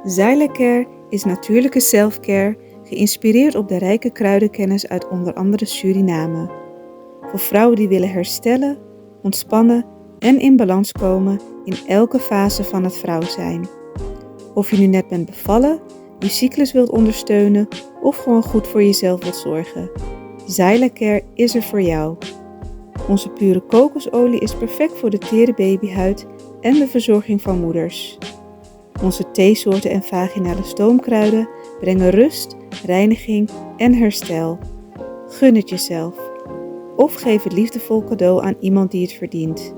Zylecare is natuurlijke selfcare, geïnspireerd op de rijke kruidenkennis uit onder andere Suriname. Voor vrouwen die willen herstellen, ontspannen en in balans komen in elke fase van het vrouw zijn. Of je nu net bent bevallen, je cyclus wilt ondersteunen of gewoon goed voor jezelf wilt zorgen. Zylecare is er voor jou. Onze pure kokosolie is perfect voor de tere babyhuid en de verzorging van moeders. Onze theesoorten en vaginale stoomkruiden brengen rust, reiniging en herstel. Gun het jezelf. Of geef het liefdevol cadeau aan iemand die het verdient.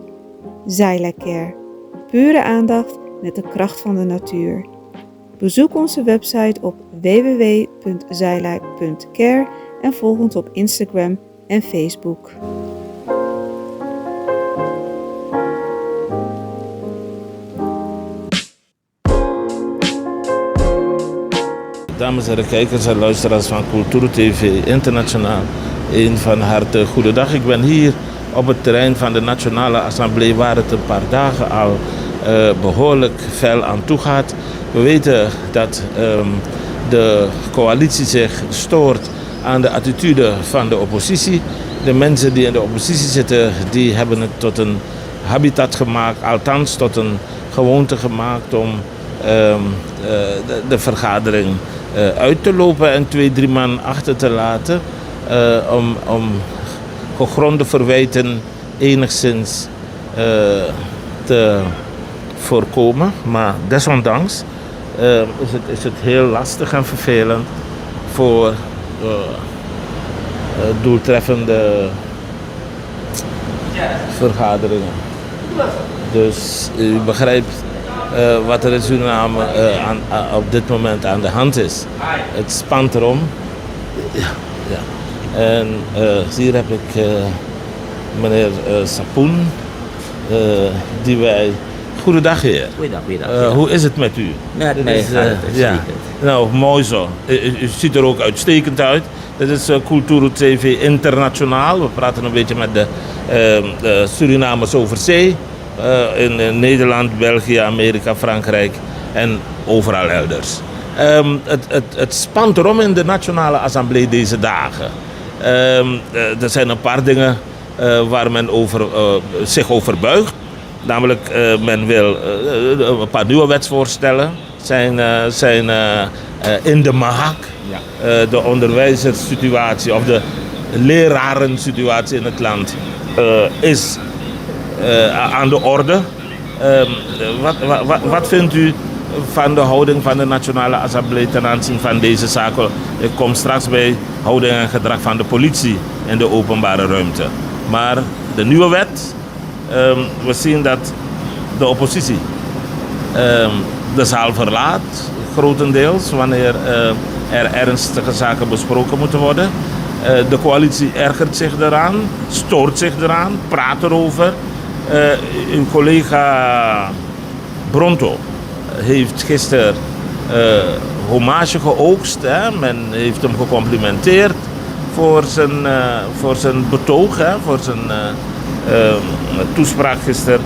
Zylecare. Pure aandacht met de kracht van de natuur. Bezoek onze website op www.zyla.care en volg ons op Instagram en Facebook. Dames en heren kijkers en luisteraars van Cultuur TV Internationaal. Een van harte goedendag. Ik ben hier op het terrein van de Nationale Assemblée waar het een paar dagen al behoorlijk fel aan toe gaat. We weten dat de coalitie zich stoort aan de attitude van de oppositie. De mensen die in de oppositie zitten, die hebben het tot een habitat gemaakt, althans tot een gewoonte gemaakt om de vergadering uit te lopen en 2-3 man achter te laten om gegronde verwijten enigszins te voorkomen. Maar desondanks is het heel lastig en vervelend voor doeltreffende vergaderingen. Dus u begrijpt wat er in Suriname op dit moment aan de hand is. Het spant erom. Ja. En hier heb ik meneer Sapoen, die wij... Goedendag heer. Goedendag. Hoe is het met u? Met mij gaat het uitstekend. Nou, mooi zo. U ziet er ook uitstekend uit. Dit is Cultuur TV Internationaal. We praten een beetje met de Surinamers over zee. In Nederland, België, Amerika, Frankrijk en overal elders. Het spant erom in de Nationale Assemblée deze dagen. Er zijn een paar dingen waar men zich over buigt. Namelijk, men wil een paar nieuwe wetsvoorstellen zijn in de maak. Ja. De onderwijzerssituatie of de lerarensituatie in het land is aan de orde. Wat vindt u van de houding van de Nationale Assemblée ten aanzien van deze zaken? Ik kom straks bij houding en gedrag van de politie in de openbare ruimte. Maar de nieuwe wet, we zien dat de oppositie de zaal verlaat, grotendeels, wanneer er ernstige zaken besproken moeten worden. De coalitie ergert zich eraan, stoort zich eraan, praat erover. Uw collega Bronto heeft gisteren hommage geoogst. Hè? Men heeft hem gecomplimenteerd voor zijn betoog, hè? Voor zijn toespraak gisteren.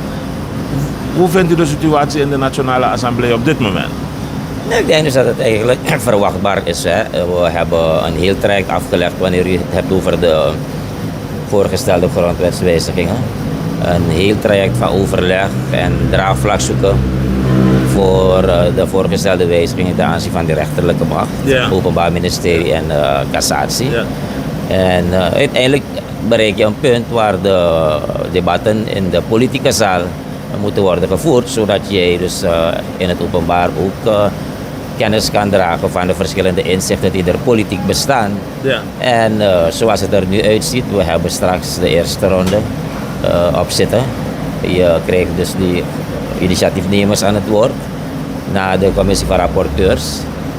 Hoe vindt u de situatie in de Nationale Assemblée op dit moment? Ik denk dus dat het eigenlijk verwachtbaar is. Hè. We hebben een heel traject afgelegd wanneer u het hebt over de voorgestelde grondwetswijzigingen. Een heel traject van overleg en draagvlak zoeken voor de voorgestelde wijzigingen ten aanzien van de rechterlijke macht, Ja. Openbaar Ministerie en cassatie. Ja. En uiteindelijk bereik je een punt waar de debatten in de politieke zaal moeten worden gevoerd, zodat jij dus in het openbaar ook kennis kan dragen van de verschillende inzichten die er politiek bestaan. Ja. En zoals het er nu uitziet, we hebben straks de eerste ronde op zitten. Je krijgt dus die initiatiefnemers aan het woord na de commissie van rapporteurs.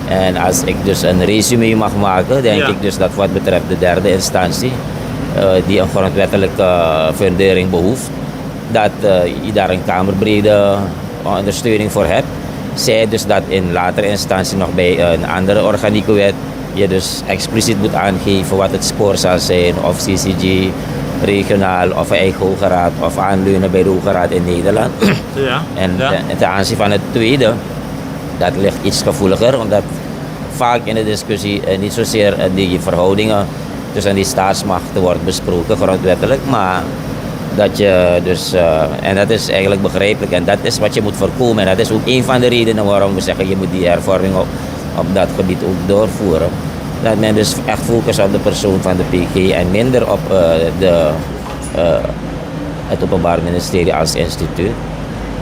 En als ik dus een resume mag maken, denk ik dus dat wat betreft de derde instantie, die een grondwettelijke fundering behoeft, dat je daar een kamerbrede ondersteuning voor hebt. Zij dus dat in latere instantie nog bij een andere organieke wet je dus expliciet moet aangeven wat het spoor zal zijn, of CCG, regionaal of eigen Hoge Raad of aanleunen bij de Hoge Raad in Nederland. Ja. En ten aanzien van het tweede Dat ligt iets gevoeliger, omdat vaak in de discussie niet zozeer die verhoudingen tussen die staatsmachten wordt besproken, grondwettelijk, maar dat je dus, en dat is eigenlijk begrijpelijk en dat is wat je moet voorkomen. En dat is ook een van de redenen waarom we zeggen je moet die hervorming op dat gebied ook doorvoeren. Dat men dus echt focust op de persoon van de PG en minder op het Openbaar Ministerie als instituut.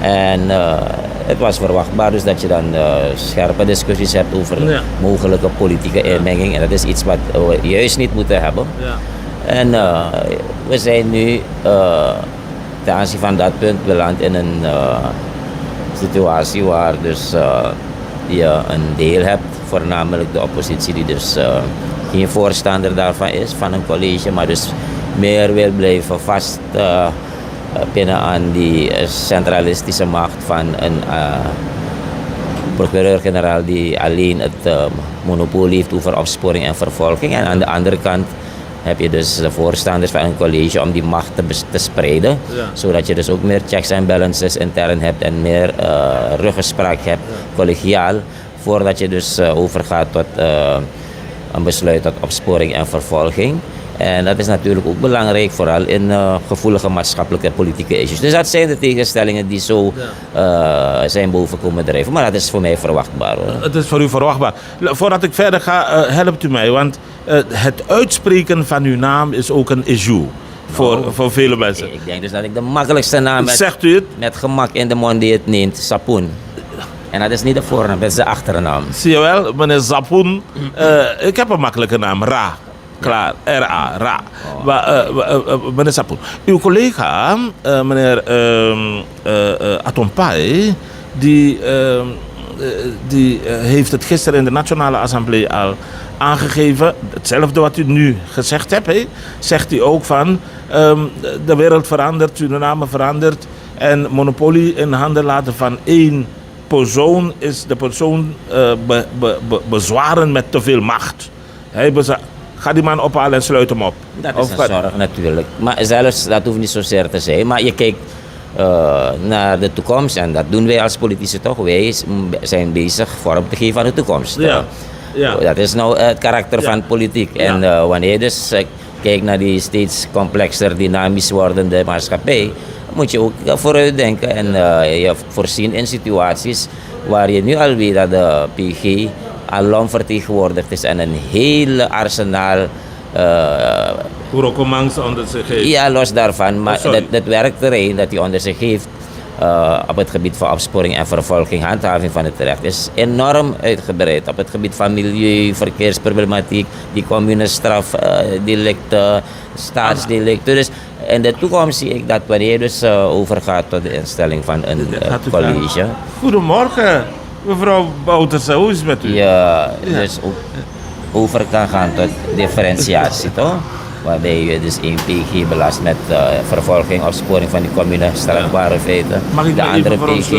En het was verwachtbaar dus dat je dan scherpe discussies hebt over mogelijke politieke inmenging. En dat is iets wat we juist niet moeten hebben. Ja. En we zijn nu ten aanzien van dat punt beland in een situatie waar dus je een deel hebt, voornamelijk de oppositie die dus geen voorstander daarvan is, van een college, maar dus meer wil blijven vast pinnen aan die centralistische macht van een procureur-generaal die alleen het monopolie heeft over opsporing en vervolging. En aan de andere kant heb je dus de voorstanders van een college om die macht te spreiden. Ja. Zodat je dus ook meer checks en balances intern hebt en meer ruggespraak hebt, collegiaal, voordat je dus overgaat tot een besluit tot opsporing en vervolging. En dat is natuurlijk ook belangrijk, vooral in gevoelige maatschappelijke politieke issues. Dus dat zijn de tegenstellingen die zo zijn boven komen drijven. Maar dat is voor mij verwachtbaar, hoor. Het is voor u verwachtbaar. Voordat ik verder ga, helpt u mij. Want het uitspreken van uw naam is ook een issue voor vele mensen. Ik denk dus dat ik de makkelijkste naam Zegt u het? Met gemak in de mond die het neemt, Sapoen. En dat is niet de voornaam, dat is de achternaam. Zie je wel, meneer Sapoen. Ik heb een makkelijke naam, Ra. Klaar, R-A, Ra. Meneer Sapoen. Uw collega, meneer Atompai, die heeft het gisteren in de Nationale Assemblée al aangegeven. Hetzelfde wat u nu gezegd hebt, zegt hij ook van de wereld verandert, Suriname verandert en monopolie in handen laten van één persoon is de persoon bezwaren met te veel macht. Ga die man ophalen en sluit hem op. Dat is een zorg natuurlijk. Maar zelfs, dat hoeft niet zozeer te zijn. Maar je kijkt naar de toekomst. En dat doen wij als politici toch. Wij zijn bezig vorm te geven aan de toekomst. Ja. Dat is nou het karakter van politiek. Ja. En wanneer je dus kijkt naar die steeds complexer, dynamisch wordende maatschappij, moet je ook vooruit denken. En je voorzien in situaties waar je nu al weet dat de PG alom vertegenwoordigd is en een hele arsenaal onder zich heeft. Ja, los daarvan, maar dat werkterrein dat hij onder zich heeft op het gebied van opsporing en vervolging, handhaving van het recht, is enorm uitgebreid. Op het gebied van milieu, verkeersproblematiek, die communestraf, delicten, staatsdelicten. Dus in de toekomst zie ik dat wanneer je dus overgaat tot de instelling van een college. Goedemorgen. Mevrouw Bouterse, hoe is het met u? Ja, dus ook over kan gaan tot differentiatie, toch? Waarbij je dus één PG belast met vervolging, opsporing van die commune, strafbare feiten. Mag ik de andere PG,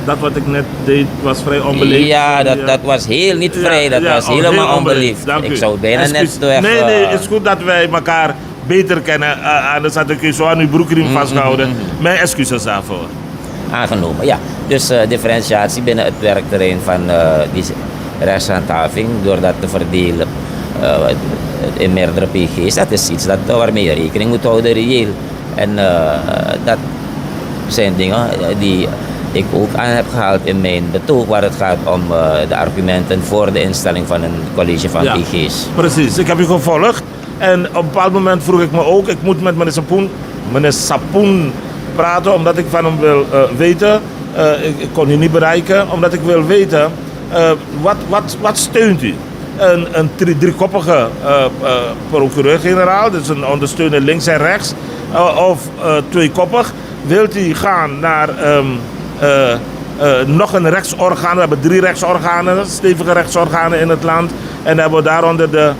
dat wat ik net deed was vrij onbeleefd? Ja, dat was heel niet vrij, dat was helemaal onbeleefd. Ik zou bijna net zo even... Nee, het is goed dat wij elkaar beter kennen. Anders had ik u zo aan uw broekriem vastgehouden. Mijn excuses daarvoor. Aangenomen, ja. Dus differentiatie binnen het werkterrein van die rechtshandhaving, door dat te verdelen in meerdere PG's, dat is iets waarmee je rekening moet houden, reëel. En dat zijn dingen die ik ook aan heb gehaald in mijn betoog, waar het gaat om de argumenten voor de instelling van een college van PG's. Precies, ik heb u gevolgd en op een bepaald moment vroeg ik me ook, ik moet met meneer Sapoen praten, omdat ik van hem wil weten. Ik kon u niet bereiken, omdat ik wil weten, wat steunt u? Een driekoppige procureur-generaal, dus een ondersteuner links en rechts, of tweekoppig? Wilt u gaan naar nog een rechtsorgaan? We hebben 3 rechtsorganen, stevige rechtsorganen in het land. En dan hebben we daaronder de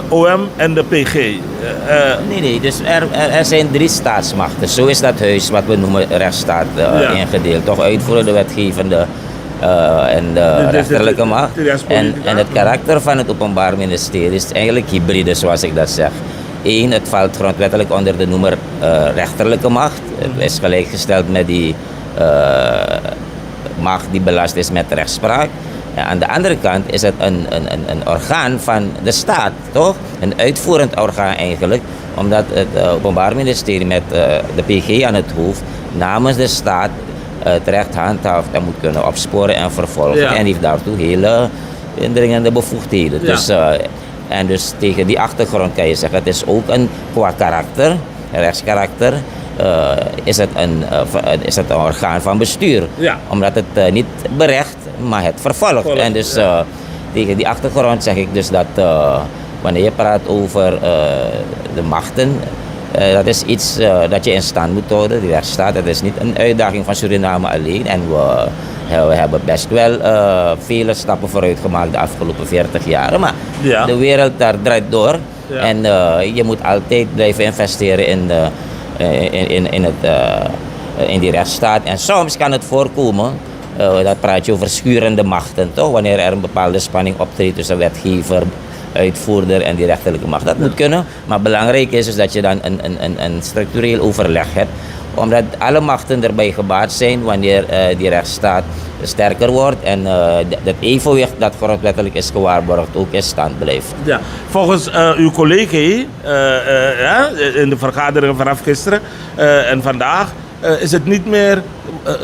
OM en de PG. Nee, dus er zijn 3 staatsmachten. Zo is dat huis wat we noemen rechtsstaat ingedeeld. Toch uitvoerende, wetgevende en de rechterlijke macht. En het karakter van het Openbaar Ministerie is eigenlijk hybride, zoals ik dat zeg. 1, het valt grondwettelijk onder de noemer rechterlijke macht. Het is gelijkgesteld met die macht die belast is met rechtspraak. En aan de andere kant is het een orgaan van de staat, toch? Een uitvoerend orgaan eigenlijk, omdat het Openbaar Ministerie met de PG aan het hoofd namens de staat het recht handhaaft en moet kunnen opsporen en vervolgen. Ja. En heeft daartoe hele indringende bevoegdheden. Ja. Dus tegen die achtergrond kan je zeggen, het is ook qua karakter, rechtskarakter, is het een orgaan van bestuur. Ja. Omdat het niet berecht, maar het vervolgt. En dus tegen die achtergrond zeg ik dus dat wanneer je praat over de machten, dat is iets dat je in stand moet houden, die rechtsstaat. Dat is niet een uitdaging van Suriname alleen. En we hebben best wel vele stappen vooruit gemaakt de afgelopen 40 jaar. Maar de wereld daar draait door. Ja. En je moet altijd blijven investeren in die rechtsstaat. En soms kan het voorkomen, dat praat je over schurende machten, toch? Wanneer er een bepaalde spanning optreedt tussen wetgever, uitvoerder en die rechterlijke macht. Dat moet kunnen, maar belangrijk is dus dat je dan een structureel overleg hebt, omdat alle machten erbij gebaat zijn wanneer die rechtsstaat sterker wordt en dat evenwicht dat grondwettelijk is gewaarborgd ook in stand blijft. Ja, volgens uw collega in de vergaderingen vanaf gisteren en vandaag is het niet meer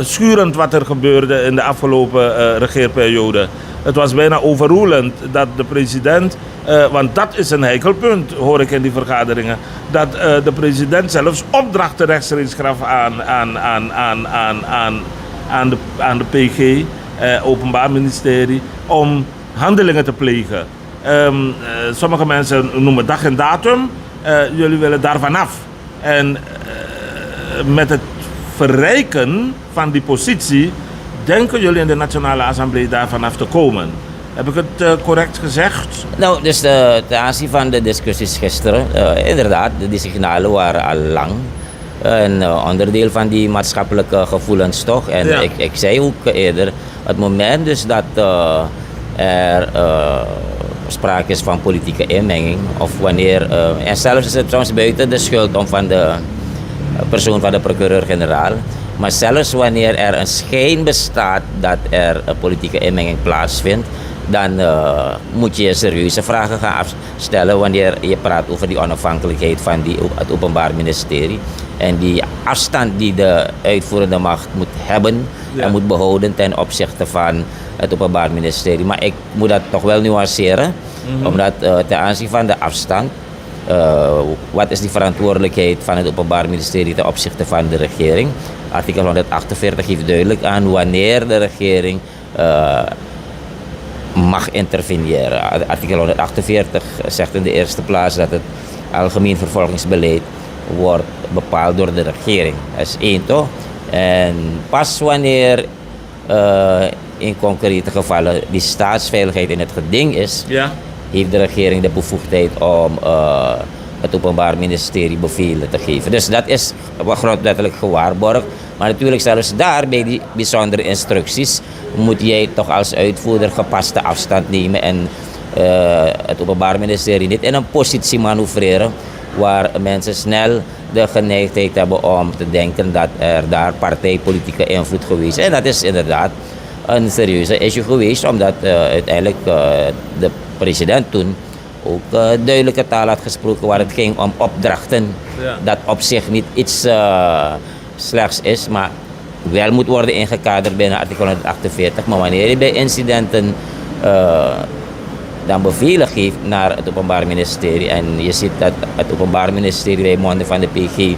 schurend wat er gebeurde in de afgelopen regeerperiode. Het was bijna overroelend dat de president, want dat is een heikel punt, hoor ik in die vergaderingen, dat de president zelfs opdrachten rechtstreeks gaf aan de PG, Openbaar Ministerie, om handelingen te plegen. Sommige mensen noemen dag en datum, jullie willen daar vanaf. En met het verrijken van die positie denken jullie in de Nationale Assemblée daar vanaf te komen. Heb ik het correct gezegd? Nou, dus ten aanzien van de discussies gisteren, inderdaad, die signalen waren al lang een onderdeel van die maatschappelijke gevoelens, toch? En ik zei ook eerder, het moment dus dat er sprake is van politieke inmenging, of wanneer, en zelfs is het soms buiten de schuld om van de persoon van de procureur-generaal, maar zelfs wanneer er een schijn bestaat dat er een politieke inmenging plaatsvindt, dan moet je serieuze vragen gaan stellen wanneer je praat over die onafhankelijkheid van het Openbaar Ministerie. En die afstand die de uitvoerende macht moet hebben en moet behouden ten opzichte van het Openbaar Ministerie. Maar ik moet dat toch wel nuanceren, omdat ten aanzien van de afstand, wat is die verantwoordelijkheid van het Openbaar Ministerie ten opzichte van de regering? Artikel 148 geeft duidelijk aan wanneer de regering mag interveneren. Artikel 148 zegt in de eerste plaats dat het algemeen vervolgingsbeleid wordt bepaald door de regering. Dat is één, toch? En pas wanneer in concrete gevallen die staatsveiligheid in het geding is, heeft de regering de bevoegdheid om het Openbaar Ministerie bevelen te geven. Dus dat is grondwettelijk gewaarborgd. Maar natuurlijk zelfs daar, bij die bijzondere instructies, moet jij toch als uitvoerder gepaste afstand nemen en het Openbaar Ministerie niet in een positie manoeuvreren waar mensen snel de geneigdheid hebben om te denken dat er daar partijpolitieke invloed geweest is. En dat is inderdaad een serieuze issue geweest, omdat uiteindelijk de president toen ook duidelijke taal had gesproken waar het ging om opdrachten. Dat op zich niet iets slechts is, maar wel moet worden ingekaderd binnen artikel 148. Maar wanneer je bij incidenten dan bevelen geeft naar het Openbaar Ministerie en je ziet dat het Openbaar Ministerie bij monden van de PG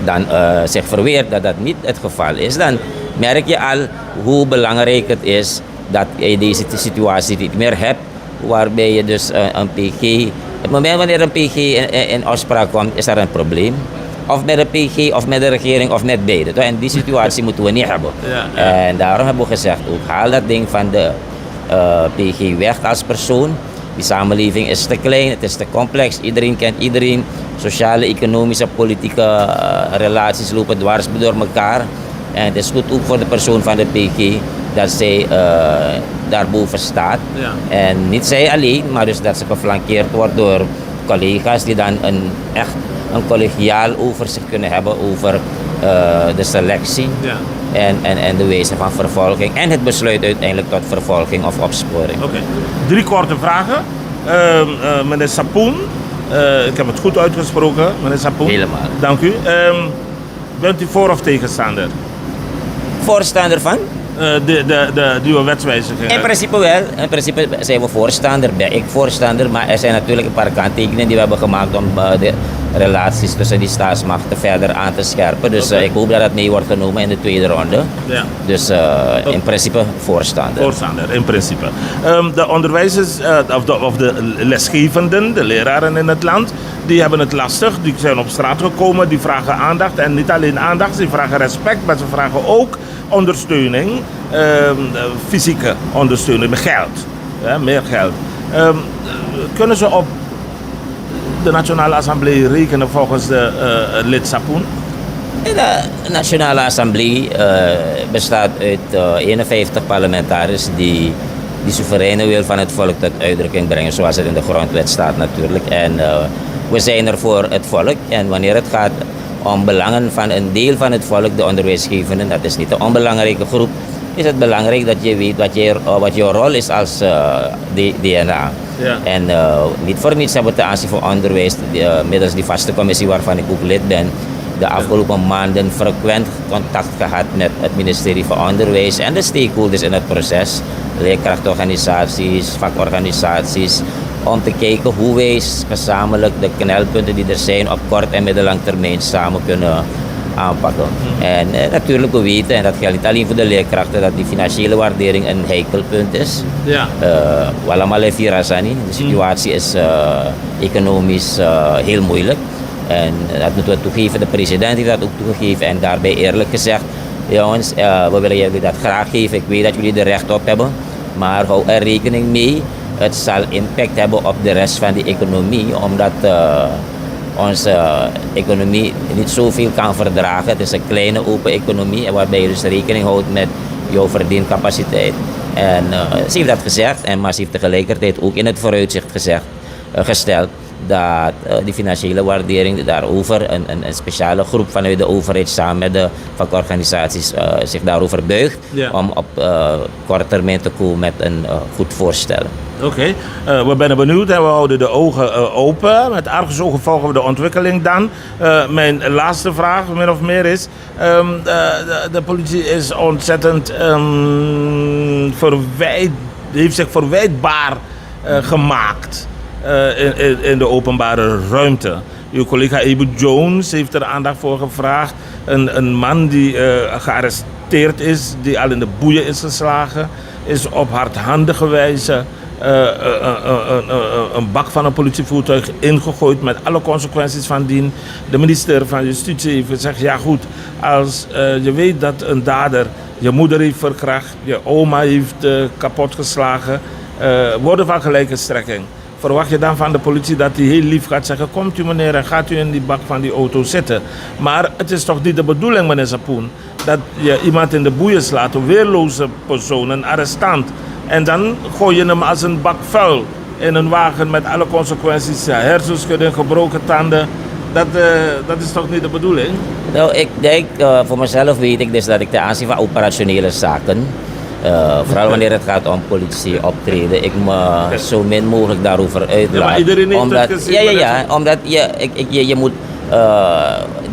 dan zich verweert dat dat niet het geval is, dan merk je al hoe belangrijk het is dat je deze situatie niet meer hebt, waarbij je dus een PG, het moment wanneer een PG in afspraak komt, is er een probleem. Of met de PG, of met de regering, of met beide. En die situatie moeten we niet hebben. En daarom hebben we gezegd, ook haal dat ding van de PG weg als persoon. Die samenleving is te klein, het is te complex. Iedereen kent iedereen. Sociale, economische, politieke relaties lopen dwars door elkaar. En het is goed ook voor de persoon van de PG dat zij daarboven staat. En niet zij alleen, maar dus dat ze geflankeerd wordt door collega's die dan echt een collegiaal overzicht kunnen hebben over de selectie en de wijze van vervolging en het besluit uiteindelijk tot vervolging of opsporing. Oké. 3 korte vragen. Meneer Sapoen, ik heb het goed uitgesproken, meneer Sapoen. Helemaal. Dank u. Bent u voor of tegenstander? Voorstander van? De nieuwe wetswijziging. In principe wel. In principe zijn we voorstander. Ben ik voorstander. Maar er zijn natuurlijk een paar kanttekeningen die we hebben gemaakt om de relaties tussen die staatsmachten verder aan te scherpen. Dus ik hoop dat het mee wordt genomen in de tweede ronde. Ja. Dus in principe voorstander. Voorstander, in principe. De onderwijzers, of de lesgevenden, de leraren in het land, die hebben het lastig. Die zijn op straat gekomen, die vragen aandacht. En niet alleen aandacht, ze vragen respect, maar ze vragen ook ondersteuning, fysieke ondersteuning, met geld. Meer geld. Kunnen ze op de Nationale Assemblée rekenen volgens de lid Sapoen? De Nationale Assemblée bestaat uit 51 parlementariërs die soevereine wil van het volk tot uitdrukking brengen, zoals het in de grondwet staat natuurlijk. En we zijn er voor het volk. En wanneer het gaat om belangen van een deel van het volk, de onderwijsgevenden, dat is niet een onbelangrijke groep, is het belangrijk dat je weet wat je rol is als DNA. Ja. En niet voor niets hebben we ten aanzien van onderwijs, middels die vaste commissie waarvan ik ook lid ben, de afgelopen maanden frequent contact gehad met het ministerie van Onderwijs en de stakeholders in het proces, leerkrachtorganisaties, vakorganisaties, om te kijken hoe wij gezamenlijk de knelpunten die er zijn op kort en middellang termijn samen kunnen aanpakken. En natuurlijk we weten, en dat geldt niet alleen voor de leerkrachten, dat die financiële waardering een heikel punt is. Ja. Allemaal Virasani. De situatie is economisch heel moeilijk. En dat moeten we toegeven. De president heeft dat ook toegegeven. En daarbij eerlijk gezegd, jongens, we willen jullie dat graag geven. Ik weet dat jullie er recht op hebben. Maar hou er rekening mee. Het zal impact hebben op de rest van de economie. Omdat onze economie niet zoveel kan verdragen. Het is een kleine open economie. Waarbij je dus rekening houdt met jouw verdiencapaciteit. En ze heeft dat gezegd. Maar ze heeft tegelijkertijd ook in het vooruitzicht gesteld dat die financiële waardering daarover, een speciale groep vanuit de overheid samen met de vakorganisaties zich daarover buigt, ja, om op korte termijn te komen met een goed voorstel. Oké. We zijn benieuwd en we houden de ogen open. Met argusogen volgen we de ontwikkeling dan. Mijn laatste vraag, min of meer, is: de politie is ontzettend heeft zich verwijtbaar gemaakt in de openbare ruimte. Uw collega Ebu Jones heeft er aandacht voor gevraagd. Een man die gearresteerd is, die al in de boeien is geslagen, is op hardhandige wijze een bak van een politievoertuig ingegooid met alle consequenties van dien. De minister van Justitie heeft gezegd: ja goed, als je weet dat een dader je moeder heeft verkracht, je oma heeft kapotgeslagen, woorden van gelijke strekking. Verwacht je dan van de politie dat hij heel lief gaat zeggen: komt u meneer en gaat u in die bak van die auto zitten. Maar het is toch niet de bedoeling, meneer Sapoen, dat je iemand in de boeien slaat, een weerloze persoon, een arrestant. En dan gooi je hem als een bak vuil in een wagen met alle consequenties, hersenschudding, gebroken tanden. Dat is toch niet de bedoeling? Nou, ik denk, voor mezelf weet ik dus dat ik ten aanzien van operationele zaken, vooral wanneer het gaat om politie optreden, ik me zo min mogelijk daarover uitlaat. Ja, maar iedereen heeft het gezien. Ja, omdat je moet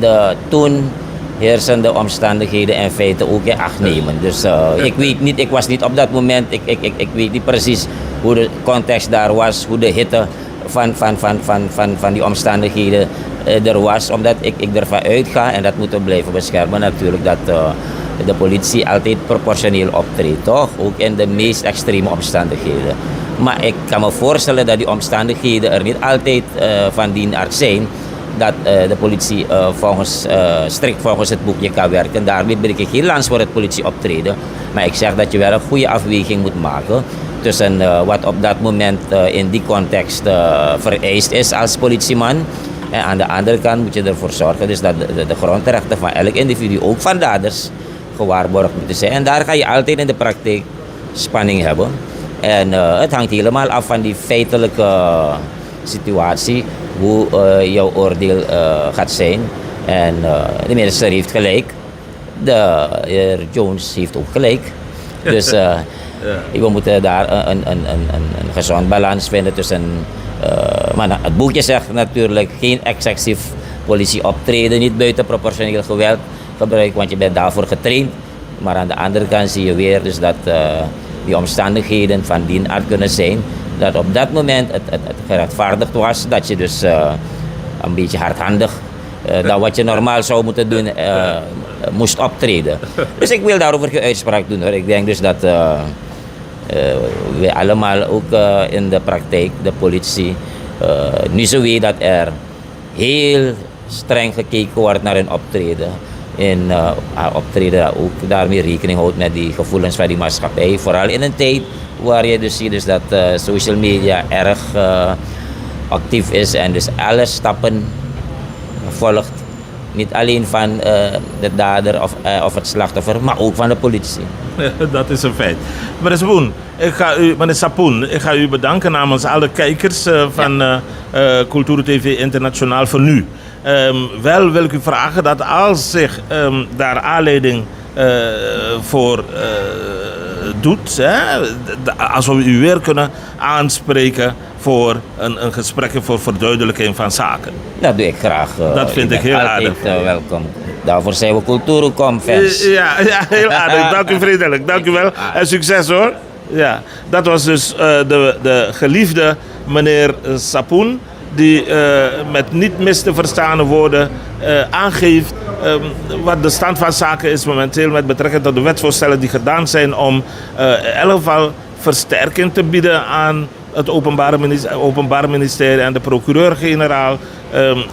de toen heersende omstandigheden en feiten ook in acht nemen. Dus ik weet niet, ik was niet op dat moment, ik weet niet precies hoe de context daar was, hoe de hitte van die omstandigheden er was, omdat ik ervan uitga, en dat moeten we blijven beschermen natuurlijk, dat de politie altijd proportioneel optreedt, toch? Ook in de meest extreme omstandigheden. Maar ik kan me voorstellen dat die omstandigheden er niet altijd van die aard zijn dat de politie strikt volgens het boekje kan werken. Daarmee breek ik geen lans voor het politieoptreden. Maar ik zeg dat je wel een goede afweging moet maken tussen wat op dat moment in die context vereist is als politieman. En aan de andere kant moet je ervoor zorgen dus dat de grondrechten van elk individu, ook van daders, gewaarborgd moeten zijn. En daar ga je altijd in de praktijk spanning hebben. En het hangt helemaal af van die feitelijke situatie, hoe jouw oordeel gaat zijn. En de minister heeft gelijk. de heer Jones heeft ook gelijk. Dus we moeten daar een gezond balans vinden tussen... maar het boekje zegt natuurlijk geen excessief politieoptreden, niet buitenproportioneel geweld gebruiken, want je bent daarvoor getraind. Maar aan de andere kant zie je weer dus dat die omstandigheden van die aard kunnen zijn, dat op dat moment het gerechtvaardigd was, dat je dus een beetje hardhandig, dan wat je normaal zou moeten doen, moest optreden. Dus ik wil daarover geen uitspraak doen hoor. Ik denk dus dat we allemaal ook in de praktijk, de politie, nu zo weet dat er heel streng gekeken wordt naar hun optreden. En optreden dat ook daarmee rekening houdt met die gevoelens van die maatschappij. Vooral in een tijd waar je dus ziet dus dat social media erg actief is en dus alle stappen volgt. Niet alleen van de dader of het slachtoffer, maar ook van de politie. Dat is een feit. Meneer Sapoen, ik ga u bedanken namens alle kijkers van Cultuur TV Internationaal voor nu. Wel wil ik u vragen dat als zich daar aanleiding voor doet, als we u weer kunnen aanspreken voor een gesprek voor verduidelijking van zaken. Dat doe ik graag. Dat vind ik heel aardig. Welkom. Daarvoor zijn we Cultuurcom-fans. Ja, heel aardig. Dank u vriendelijk. Dank u wel. En succes hoor. Ja, dat was dus de geliefde meneer Sapoen, die met niet mis te verstaande woorden aangeeft wat de stand van zaken is momenteel met betrekking tot de wetsvoorstellen die gedaan zijn om in elk geval versterking te bieden aan het Openbaar Ministerie en de procureur-generaal.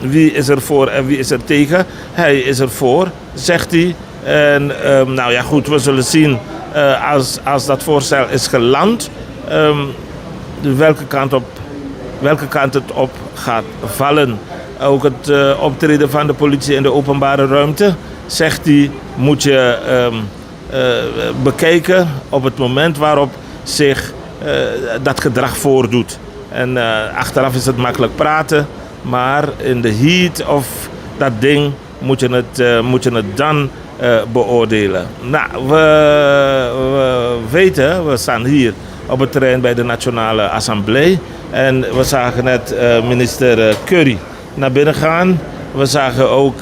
Wie is er voor en wie is er tegen? Hij is er voor, zegt hij. En nou ja goed, we zullen zien als dat voorstel is geland, welke kant het op gaat vallen. Ook het optreden van de politie in de openbare ruimte, zegt hij, moet je bekijken op het moment waarop zich dat gedrag voordoet. En achteraf is het makkelijk praten, maar in de heat of dat ding moet je het dan beoordelen. Nou, we weten, we staan hier op het terrein bij de Nationale Assemblée en we zagen net minister Curry naar binnen gaan. We zagen ook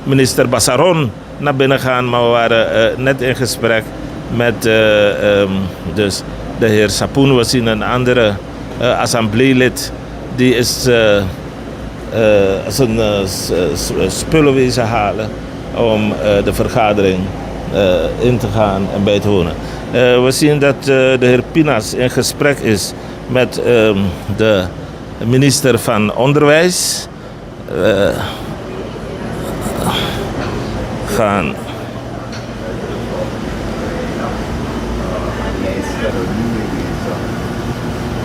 minister Bassaron naar binnen gaan, maar we waren net in gesprek met dus de heer Sapoen. We zien een andere assembleelid die is zijn spullen wezen halen om de vergadering in te gaan en bij te wonen. We zien dat de heer Pinas in gesprek is met de minister van Onderwijs. Gaan.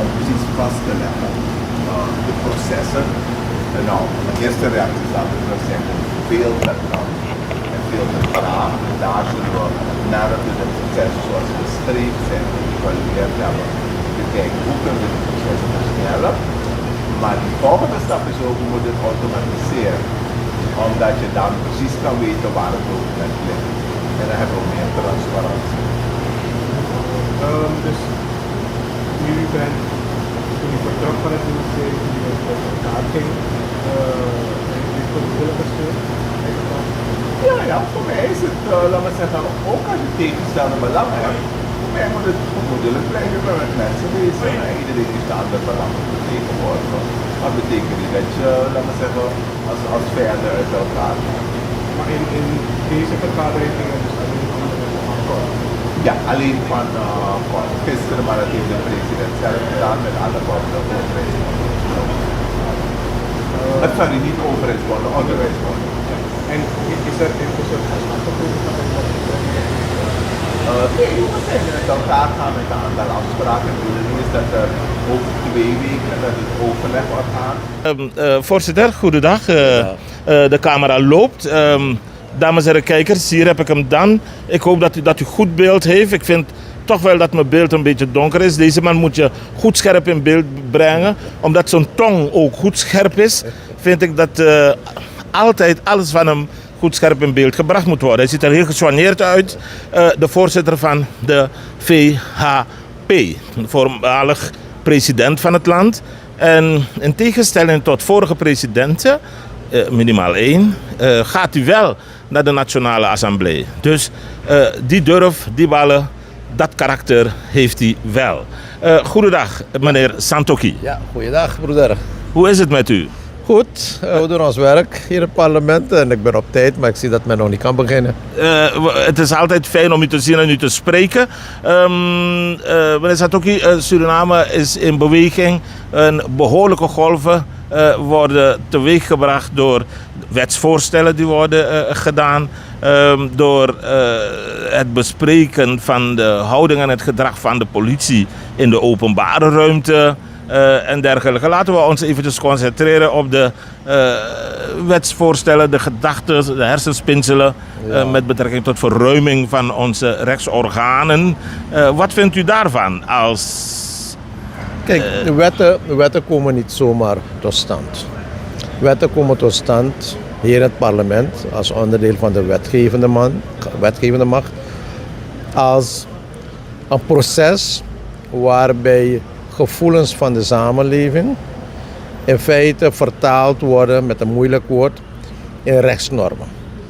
Om precies vast te leggen de processen. En nou, de eerste reactie is dat we zeggen veel te lang en veel te traag. Daar zullen we nadat we de processen zoals beschreven zijn geëvalueerd hebben, bekijken hoe kunnen we het proces versnellen. Maar de volgende stap is ook, we moeten het automatiseren. Omdat je dan precies kan weten waar het document ligt. En dan hebben we meer transparantie. Dus jullie bent, toen je vertrok van het ministerie, toen je op elkaar ging, jullie kon steun? Ja, voor mij is het, laat maar zeggen, ook als je tegenstelde belangen hebt, voor mij moet het gemoedelijk blijven met mensen wezen. Iedereen die staande belangen vertegenwoordigen. Dat betekent niet dat je, laat maar zeggen, als verder uit elkaar gaat. Maar in deze vergadering ging het dus alleen van kort? Ja, alleen van gisteren, maar dat heeft de president zelf gedaan met alle overheidsbonden. Het kan niet overheidsbonden, onderwijsbonden. En is er afgekomen van het nee, we zijn met elkaar gaan met een aantal afspraken. De bedoeling is dat er over 2 weken dat het overleg wordt gaan. Voorzitter, goedendag. De camera loopt. Dames en kijkers, hier heb ik hem dan. Ik hoop dat u goed beeld heeft. Ik vind toch wel dat mijn beeld een beetje donker is. Deze man moet je goed scherp in beeld brengen. Omdat zijn tong ook goed scherp is, vind ik dat altijd alles van hem goed scherp in beeld gebracht moet worden. Hij ziet er heel gesoigneerd uit. De voorzitter van de VHP, de voormalig president van het land. En in tegenstelling tot vorige presidenten, minimaal 1, gaat hij wel naar de Nationale Assemblée. Dus die durf, die ballen, dat karakter heeft hij wel. Goedendag, meneer Santokhi. Ja, goeiedag broeder. Hoe is het met u? Goed, we doen ons werk hier in het parlement en ik ben op tijd, maar ik zie dat men nog niet kan beginnen. Het is altijd fijn om u te zien en u te spreken. Meneer Santokhi, Suriname is in beweging. Behoorlijke golven worden teweeggebracht door wetsvoorstellen die worden gedaan. Door het bespreken van de houding en het gedrag van de politie in de openbare ruimte. En dergelijke. Laten we ons eventjes concentreren op de wetsvoorstellen, de gedachten, de hersenspinselen met betrekking tot verruiming van onze rechtsorganen. Wat vindt u daarvan als... Kijk, de wetten komen niet zomaar tot stand. Wetten komen tot stand hier in het parlement als onderdeel van de wetgevende macht. Als een proces waarbij gevoelens van de samenleving in feite vertaald worden met een moeilijk woord in rechtsnormen.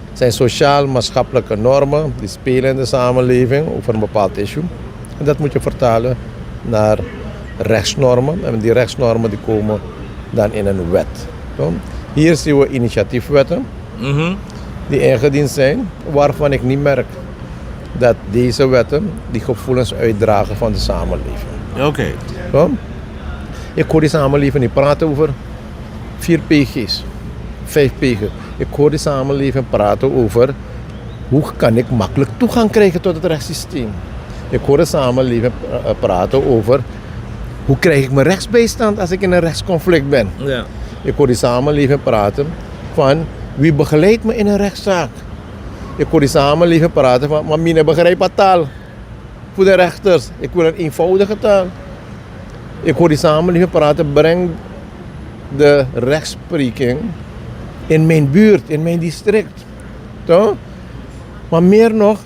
Het zijn sociaal-maatschappelijke normen die spelen in de samenleving over een bepaald issue. En dat moet je vertalen naar rechtsnormen. En die rechtsnormen die komen dan in een wet. Hier zien we initiatiefwetten die ingediend zijn, waarvan ik niet merk dat deze wetten die gevoelens uitdragen van de samenleving. Oké. Ik hoor die samenleving niet praten over 4 PG's, 5 PG's. Ik hoor die samenleving praten over hoe kan ik makkelijk toegang krijgen tot het rechtssysteem. Ik hoor de samenleving praten over hoe krijg ik mijn rechtsbijstand als ik in een rechtsconflict ben. Ja. Ik hoor die samenleving praten van wie begeleidt me in een rechtszaak. Ik hoor die samenleving praten van maar mine begrijpt taal voor de rechters. Ik wil een eenvoudige taal. Ik hoor die samenleving praten, breng de rechtspreking in mijn buurt, in mijn district. Toch? Maar meer nog,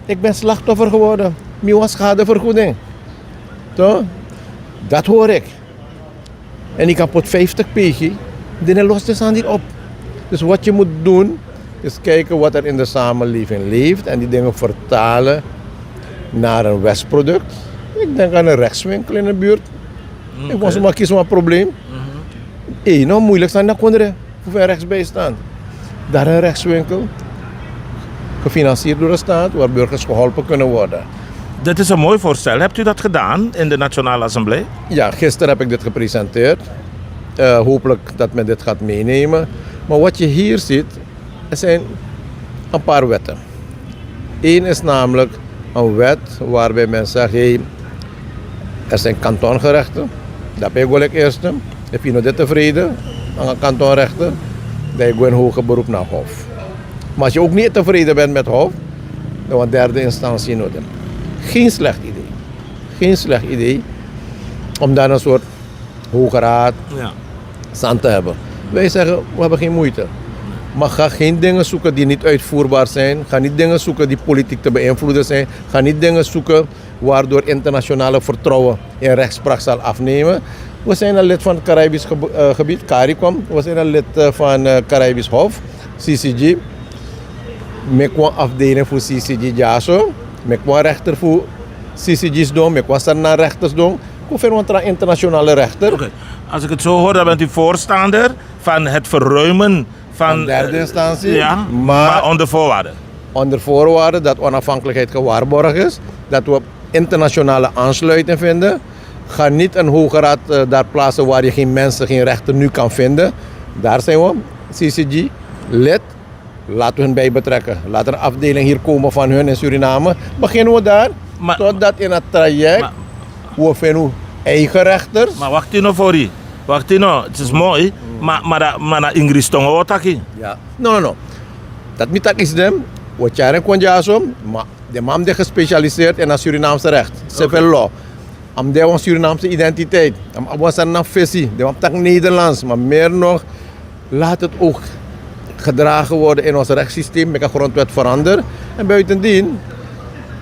ik ben slachtoffer geworden. Mijn schadevergoeding. Toch? Dat hoor ik. En ik heb 50 PG, die lost de staan niet op. Dus wat je moet doen, is kijken wat er in de samenleving leeft en die dingen vertalen naar een westproduct. Ik denk aan een rechtswinkel in de buurt. Ik was maar kiezen wat probleem. Nou moeilijk zijn dat kinderen voor een rechtsbijstand. Daar een rechtswinkel, gefinancierd door de staat, waar burgers geholpen kunnen worden. Dat is een mooi voorstel. Hebt u dat gedaan in de Nationale Assemblée? Ja, gisteren heb ik dit gepresenteerd. Hopelijk dat men dit gaat meenemen. Maar wat je hier ziet, er zijn een paar wetten. Eén is namelijk een wet waarbij men zegt, hey, er zijn kantongerechten. Dat ben ik eerste. Heb je nog dit tevreden aan een kantonrechter, dan je een hoger beroep naar hof. Maar als je ook niet tevreden bent met hof, dan wordt derde instantie nodig. Geen slecht idee. Geen slecht idee om daar een soort hoge raad aan te hebben. Wij zeggen, we hebben geen moeite. Maar ga geen dingen zoeken die niet uitvoerbaar zijn. Ga niet dingen zoeken die politiek te beïnvloeden zijn. Ga niet dingen zoeken waardoor internationale vertrouwen in rechtspraak zal afnemen. We zijn een lid van het Caribisch gebied, CARICOM. We zijn een lid van Caribisch Hof, CCG. Ik ben afdeling voor CCG Jaso. Ik ben rechter voor CCG's doen. Ik was naar rechters doen. Ik ben een internationale rechter. Okay. Als ik het zo hoor, dan bent u voorstander van het verruimen van derde instantie. Ja, maar onder voorwaarden. Onder voorwaarden dat onafhankelijkheid gewaarborgd is. Dat we internationale aansluiting vinden. Ga niet een hoge raad daar plaatsen waar je geen mensen, geen rechter nu kan vinden. Daar zijn we, CCG, lid. Laten we hun bij betrekken. Laat er een afdeling hier komen van hun in Suriname. Beginnen we daar. Totdat in het traject we vinden eigen rechters. Maar wacht u nog voor u. Wacht u nog. Het is mooi. Maar Ingrid Stongo taki. Ja. No. Dat niet dat is dem. Wat jij kon jaso. Maar de man die gespecialiseerd in het Surinaamse recht. Civil law. Am de Surinaamse identiteit. Am was er een visie. De man tak Nederlands. Maar meer nog. Laat het ook gedragen worden in ons rechtssysteem. Met een grondwet veranderen. En buitendien,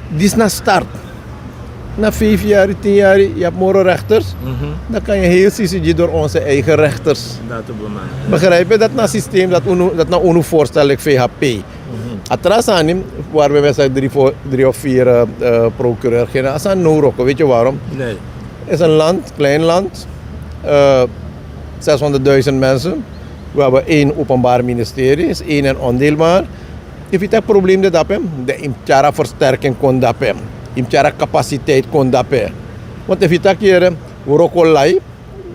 die is naar start. Na 5 jaar, 10 jaar, je hebt morenrechters. Dan kan je heel CCG door onze eigen rechters. Begrijp je? Dat na systeem, dat na UNO voorstel ik VHP. Atrasanim, waar we met 3 of 4 procureur gaan, dat is een no-roko. Weet je waarom? Nee. Het is een land, klein land, 600.000 mensen. We hebben 1 openbaar ministerie, is 1 en ondeelbaar. If je het probleem dat hebben, de imtjara versterking kon dat hebben. Imtjara capaciteit kon dat hebben. Want if je het keren, rokolai,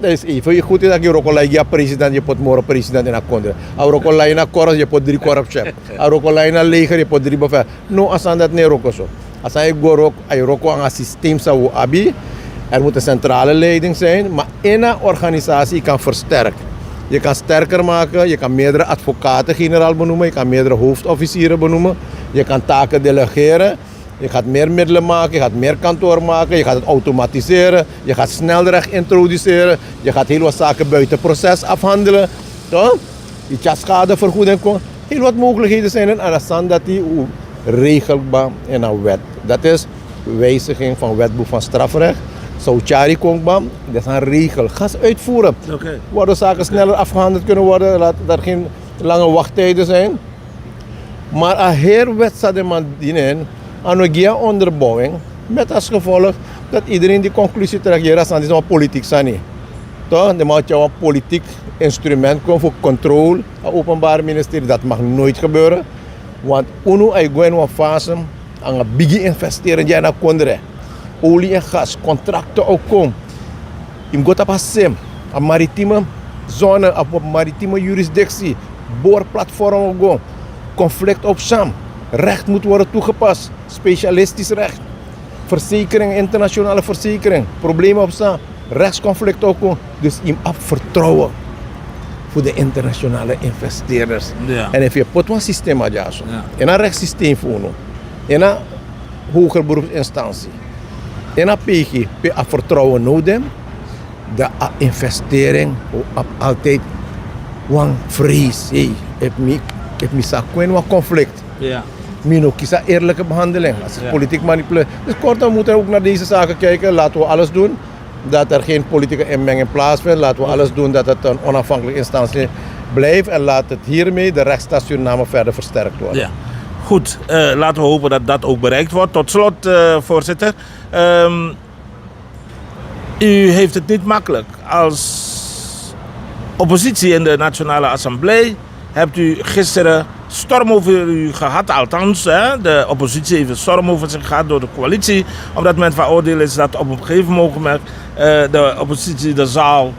dat is even goed dat je rokolai ja president, je pot morgen president in akkonde. A rokolai na korps, je pot 3 korpschef. A rokolai na leger, je pot 3 bevel. No, asan dat nee roko zo. Asan je go roko aan een systeem zou abi. Er moet een centrale leiding zijn, maar in een organisatie kan versterken. Je kan sterker maken, je kan meerdere advocaten-generaal benoemen, je kan meerdere hoofdofficieren benoemen, je kan taken delegeren, je gaat meer middelen maken, je gaat meer kantoor maken, je gaat het automatiseren, je gaat snelrecht introduceren, je gaat heel wat zaken buiten proces afhandelen. Toch? Je gaat schadevergoeding komen. Heel wat mogelijkheden zijn er en dat die regelbaar in een wet. Dat is wijziging van wetboek van strafrecht. Sauchari Kongbam, dat is een regel. Ga ze uitvoeren. Waardoor zaken sneller afgehandeld kunnen worden, laat er geen lange wachttijden zijn. Maar een herwet staat er maar in, een onderbouwing, met als gevolg dat iedereen die conclusie trekt, ja, dat is maar politiek zijn. Toch? Er moet een politiek instrument komen voor controle, het openbaar ministerie, dat mag nooit gebeuren. Want UNO is in een fase, aan een big investeren in de kondre. Olie en gas, contracten ook komen. Je moet op een maritieme zone, op maritieme jurisdictie, boorplatformen gaan. Conflict op SAM. Recht moet worden toegepast. Specialistisch recht. Verzekering, internationale verzekering. Problemen op SAM. Rechtsconflict ook. Dus je moet vertrouwen voor de internationale investeerders. Ja. En als je pot een systeem had, in een rechtssysteem voor in een hoger beroepsinstantie. In een PG, per vertrouwen nodig, de investering altijd een vrees. Hey, ik heb een conflict. Ja. Mino kies eerlijke behandeling. Als politiek manipuleren. Dus kortom, we moeten ook naar deze zaken kijken. Laten we alles doen dat er geen politieke inmenging plaatsvindt. Laten we alles doen dat het een onafhankelijke instantie blijft. En laat het hiermee de rechtsstaat Suriname verder versterkt worden. Ja. Goed, laten we hopen dat dat ook bereikt wordt. Tot slot, voorzitter. U heeft het niet makkelijk. Als oppositie in de Nationale Assemblée hebt u gisteren storm over u gehad. Althans, de oppositie heeft een storm over zich gehad door de coalitie. Omdat men van oordeel is dat op een gegeven moment de oppositie de zaal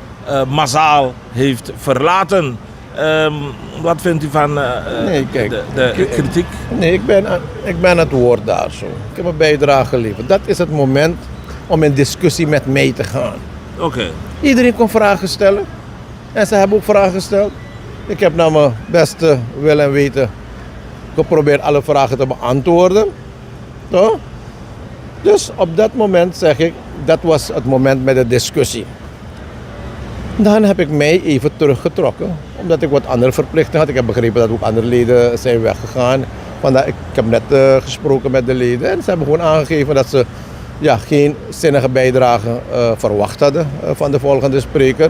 massaal heeft verlaten. Wat vindt u van de kritiek? Nee, ik ben het woord daar zo. Ik heb een bijdrage geleverd. Dat is het moment om in discussie met mij te gaan. Oké. Iedereen kon vragen stellen. En ze hebben ook vragen gesteld. Ik heb naar mijn beste wil en weten geprobeerd alle vragen te beantwoorden. Toch? Dus op dat moment zeg ik, dat was het moment met de discussie. Dan heb ik mij even teruggetrokken, omdat ik wat andere verplichtingen had. Ik heb begrepen dat ook andere leden zijn weggegaan. Vandaar, ik heb net gesproken met de leden en ze hebben gewoon aangegeven dat ze geen zinnige bijdrage verwacht hadden van de volgende spreker.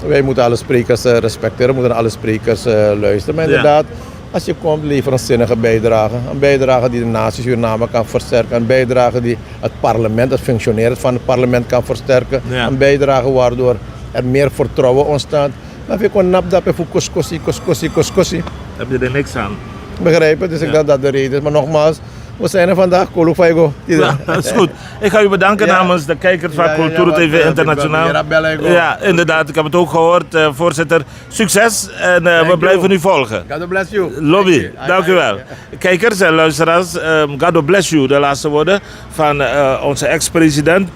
Wij moeten alle sprekers respecteren, moeten alle sprekers luisteren. Maar inderdaad, als je komt, lever een zinnige bijdrage. Een bijdrage die de natie Suriname kan versterken. Een bijdrage die het parlement, het functioneren van het parlement kan versterken. Ja. Een bijdrage waardoor er meer vertrouwen ontstaat. Maar als je kon napdappen voor koskosi. Heb je er niks aan? Begrijpen? Dus ik denk dat de reden is. Maar nogmaals, we zijn er vandaag. Kolo Faigo. Ja, dat is goed. Ik ga u bedanken namens de kijkers van Cultuur TV Internationaal. Ja, inderdaad. Ik heb het ook gehoord. Voorzitter, succes. En we blijven u volgen. God bless you. Lobby, dank u wel. Kijkers en luisteraars, God bless you. De laatste woorden van onze ex-president,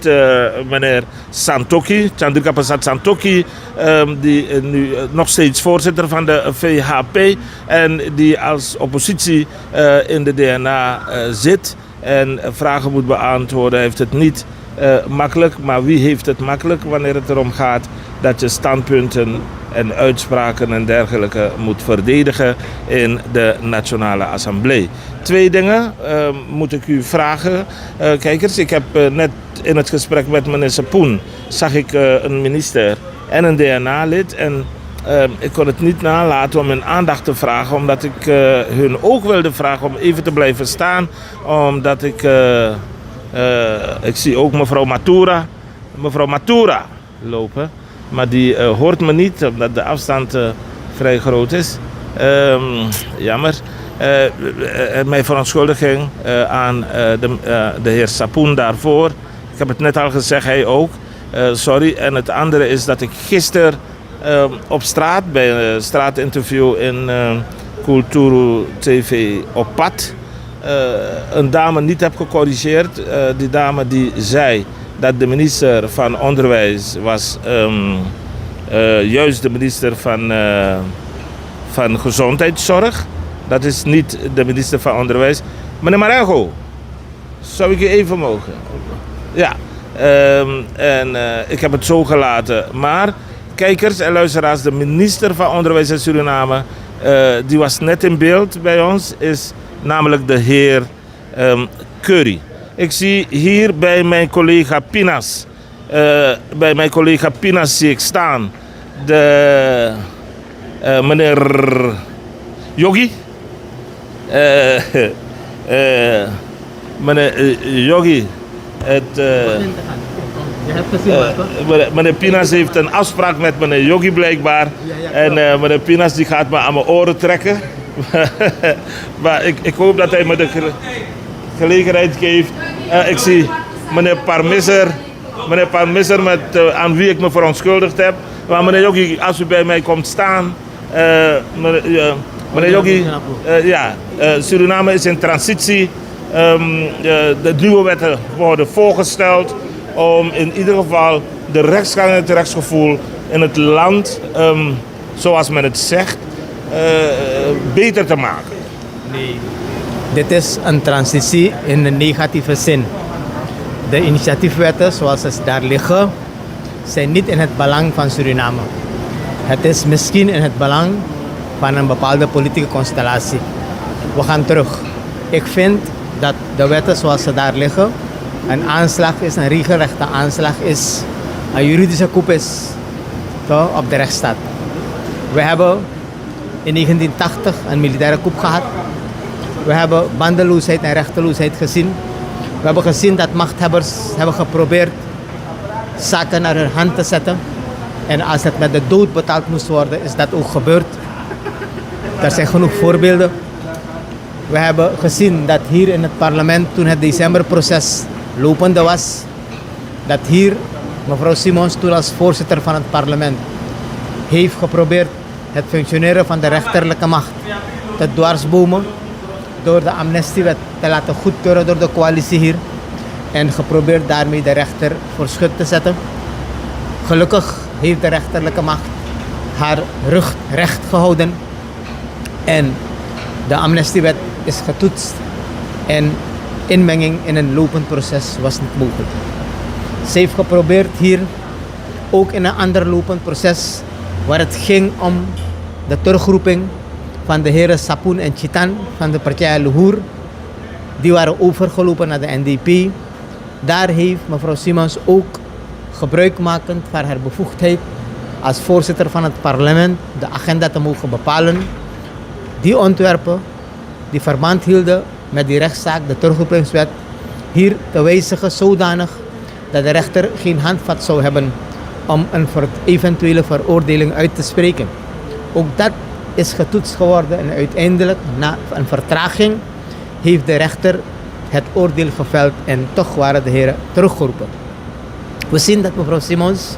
meneer Santokhi, Chandrika Prasad Santokhi, die nu nog steeds voorzitter van de VHP en die als oppositie in de DNA zit en vragen moet beantwoorden. Heeft het niet makkelijk, maar wie heeft het makkelijk wanneer het erom gaat dat je standpunten en uitspraken en dergelijke moet verdedigen in de Nationale Assemblée. 2 dingen moet ik u vragen. Kijkers, ik heb net in het gesprek met meneer Sapoen zag ik een minister en een DNA-lid. En ik kon het niet nalaten om hun aandacht te vragen, omdat ik hun ook wilde vragen om even te blijven staan. Omdat ik zie ook mevrouw Matura lopen. Maar die hoort me niet, omdat de afstand vrij groot is. Jammer. Mijn verontschuldiging aan de heer Sapoen daarvoor. Ik heb het net al gezegd, hij ook. Sorry. En het andere is dat ik gisteren op straat, bij een straatinterview in Culturu TV op pad, een dame niet heb gecorrigeerd. Die dame die zei dat de minister van Onderwijs was juist de minister van Gezondheidszorg. Dat is niet de minister van Onderwijs. Meneer Marengo, zou ik u even mogen? Ja, ik heb het zo gelaten. Maar kijkers en luisteraars, de minister van Onderwijs in Suriname, die was net in beeld bij ons, is namelijk de heer Curry. Ik zie hier bij mijn collega Pinas, zie ik staan de meneer Yogi. Meneer Yogi, meneer Pinas heeft een afspraak met meneer Yogi blijkbaar. En meneer Pinas die gaat me aan mijn oren trekken. Maar ik hoop dat hij me de gelegenheid geeft. Ik zie meneer Parmisser aan wie ik me verontschuldigd heb. Maar meneer Yogi, als u bij mij komt staan. Meneer Yogi, Suriname is in transitie. De nieuwe wetten worden voorgesteld om in ieder geval de rechtsgang en het rechtsgevoel in het land, zoals men het zegt, beter te maken. Nee, dit is een transitie in een negatieve zin. De initiatiefwetten zoals ze daar liggen, zijn niet in het belang van Suriname. Het is misschien in het belang van een bepaalde politieke constellatie. We gaan terug. Ik vind dat de wetten zoals ze daar liggen, een aanslag is, een regelrechte aanslag is, een juridische coup is op de rechtsstaat. We hebben in 1980 een militaire coup gehad. We hebben bandeloosheid en rechteloosheid gezien. We hebben gezien dat machthebbers hebben geprobeerd zaken naar hun hand te zetten. En als het met de dood betaald moest worden, is dat ook gebeurd. Er zijn genoeg voorbeelden. We hebben gezien dat hier in het parlement, toen het decemberproces lopende was, dat hier mevrouw Simons, toen als voorzitter van het parlement, heeft geprobeerd het functioneren van de rechterlijke macht te dwarsbomen door de amnestiewet te laten goedkeuren door de coalitie hier en geprobeerd daarmee de rechter voor schut te zetten. Gelukkig heeft de rechterlijke macht haar rug recht gehouden en de amnestiewet is getoetst en inmenging in een lopend proces was niet mogelijk. Ze heeft geprobeerd hier, ook in een ander lopend proces, waar het ging om de terugroeping van de heren Sapoen en Chitan van de Partij Luhur. Die waren overgelopen naar de NDP. Daar heeft mevrouw Simons ook gebruikmakend van haar bevoegdheid als voorzitter van het parlement de agenda te mogen bepalen. Die ontwerpen die verband hielden met die rechtszaak, de terugroepingswet, hier te wijzigen zodanig dat de rechter geen handvat zou hebben om een eventuele veroordeling uit te spreken. Ook dat is getoetst geworden en uiteindelijk, na een vertraging, heeft de rechter het oordeel geveld en toch waren de heren teruggeroepen. We zien dat mevrouw Simons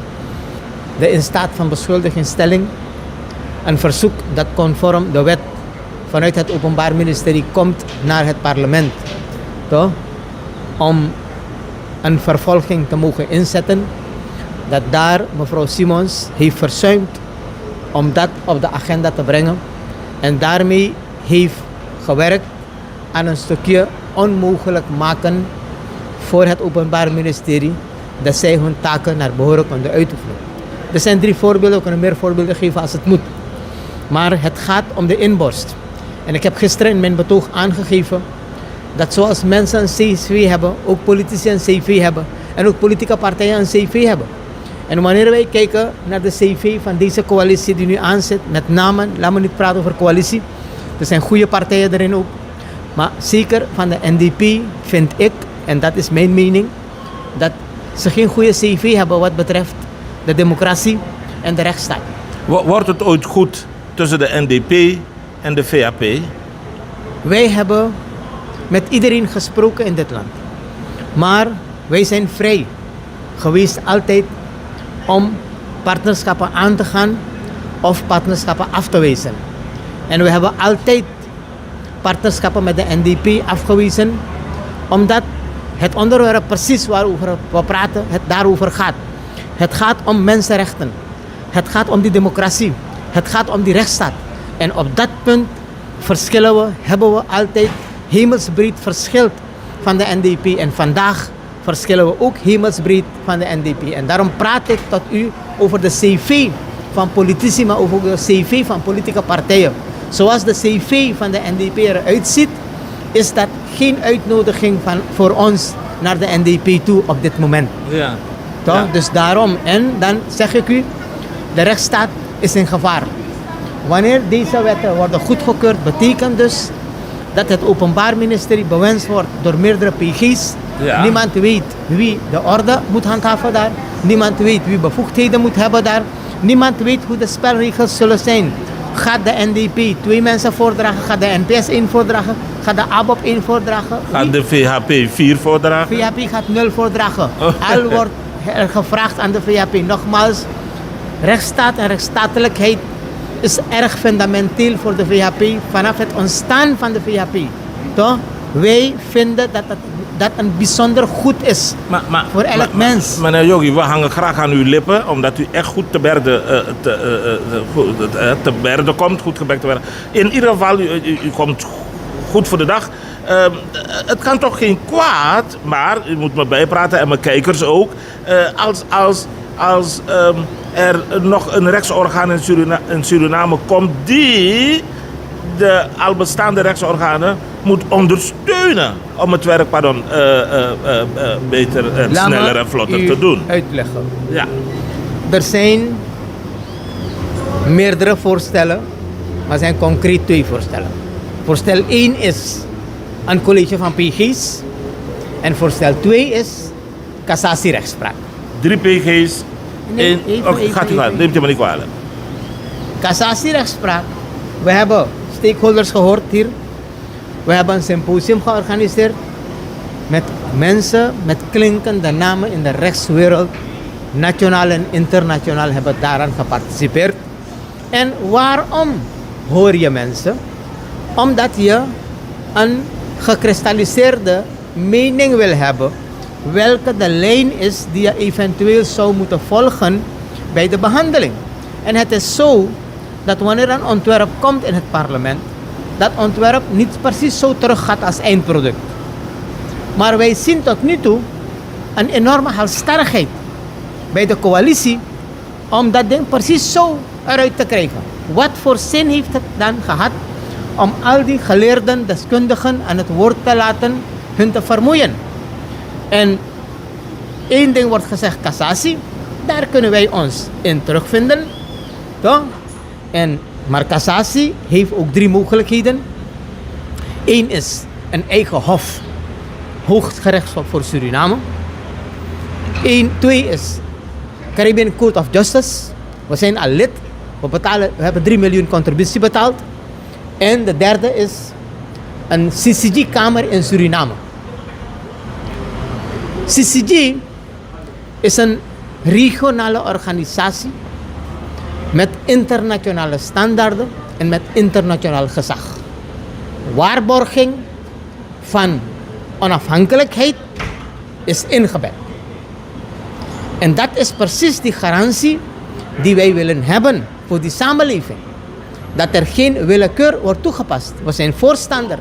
de in staat van beschuldigingsstelling een verzoek dat conform de wet vanuit het Openbaar Ministerie komt naar het parlement, toch? Om een vervolging te mogen inzetten, dat daar mevrouw Simons heeft verzuimd om dat op de agenda te brengen en daarmee heeft gewerkt aan een stukje onmogelijk maken voor het Openbaar Ministerie dat zij hun taken naar behoren konden uitoefenen. Er zijn 3 voorbeelden, we kunnen meer voorbeelden geven als het moet. Maar het gaat om de inborst. En ik heb gisteren in mijn betoog aangegeven dat zoals mensen een cv hebben, ook politici een cv hebben. En ook politieke partijen een cv hebben. En wanneer wij kijken naar de cv van deze coalitie die nu aanzet, met name, laat me niet praten over coalitie. Er zijn goede partijen erin ook. Maar zeker van de NDP vind ik, en dat is mijn mening, dat ze geen goede cv hebben wat betreft de democratie en de rechtsstaat. Wordt het ooit goed tussen de NDP en de VAP? Wij hebben met iedereen gesproken in dit land. Maar wij zijn vrij geweest altijd om partnerschappen aan te gaan of partnerschappen af te wijzen. En we hebben altijd partnerschappen met de NDP afgewezen, omdat het onderwerp precies waarover we praten, het daarover gaat. Het gaat om mensenrechten. Het gaat om die democratie. Het gaat om die rechtsstaat. En op dat punt hebben we altijd hemelsbreed verschild van de NDP. En vandaag verschillen we ook hemelsbreed van de NDP. En daarom praat ik tot u over de cv van politici, maar over de cv van politieke partijen. Zoals de cv van de NDP eruit ziet, is dat geen uitnodiging voor ons naar de NDP toe op dit moment. Ja. Toch? Ja. Dus daarom, en dan zeg ik u, de rechtsstaat is in gevaar. Wanneer deze wetten worden goedgekeurd, betekent dus dat het Openbaar Ministerie bewenst wordt door meerdere PG's. Ja. Niemand weet wie de orde moet handhaven daar. Niemand weet wie bevoegdheden moet hebben daar. Niemand weet hoe de spelregels zullen zijn. Gaat de NDP 2 mensen voordragen? Gaat de NPS 1 voordragen? Gaat de ABOP 1 voordragen? Gaat de VHP 4 voordragen? VHP gaat 0 voordragen. Al wordt er gevraagd aan de VHP. Nogmaals, rechtsstaat en rechtsstatelijkheid is erg fundamenteel voor de VHP vanaf het ontstaan van de VHP. Toch? Wij vinden dat een bijzonder goed is voor elk mens. Meneer Yogi, we hangen graag aan uw lippen, omdat u echt goed te berde komt, goed gebekt te werden. In ieder geval, u komt goed voor de dag. Het kan toch geen kwaad, maar u moet me bijpraten en mijn kijkers ook, als er nog een rechtsorgaan in Suriname komt die de al bestaande rechtsorganen moet ondersteunen om het werk beter en sneller en vlotter te doen. Uitleggen. Ja. Er zijn meerdere voorstellen, maar er zijn concreet 2 voorstellen. Voorstel 1 is een college van PG's en voorstel 2 is cassatierechtspraak. 3 PG's. Gaat u gaan, neemt u me niet kwalijk. Cassatierechtspraak. We hebben stakeholders gehoord hier. We hebben een symposium georganiseerd met mensen met klinkende namen in de rechtswereld. Nationaal en internationaal hebben daaraan geparticipeerd. En waarom hoor je mensen? Omdat je een gekristalliseerde mening wil hebben welke de lijn is die je eventueel zou moeten volgen bij de behandeling. En het is zo dat wanneer een ontwerp komt in het parlement, dat ontwerp niet precies zo teruggaat als eindproduct. Maar wij zien tot nu toe een enorme halsstarrigheid bij de coalitie om dat ding precies zo eruit te krijgen. Wat voor zin heeft het dan gehad om al die geleerden, deskundigen aan het woord te laten hun te vermoeien? En één ding wordt gezegd, cassatie, daar kunnen wij ons in terugvinden. Toch? Maar cassatie heeft ook 3 mogelijkheden. 1 is een eigen hof, Hooggerechtshof voor Suriname. 2 is Caribbean Court of Justice. We zijn al lid. We hebben 3 miljoen contributie betaald. En de derde is een CCG-kamer in Suriname. CCG is een regionale organisatie met internationale standaarden en met internationaal gezag. Waarborging van onafhankelijkheid is ingebed. En dat is precies die garantie die wij willen hebben voor die samenleving. Dat er geen willekeur wordt toegepast. We zijn voorstander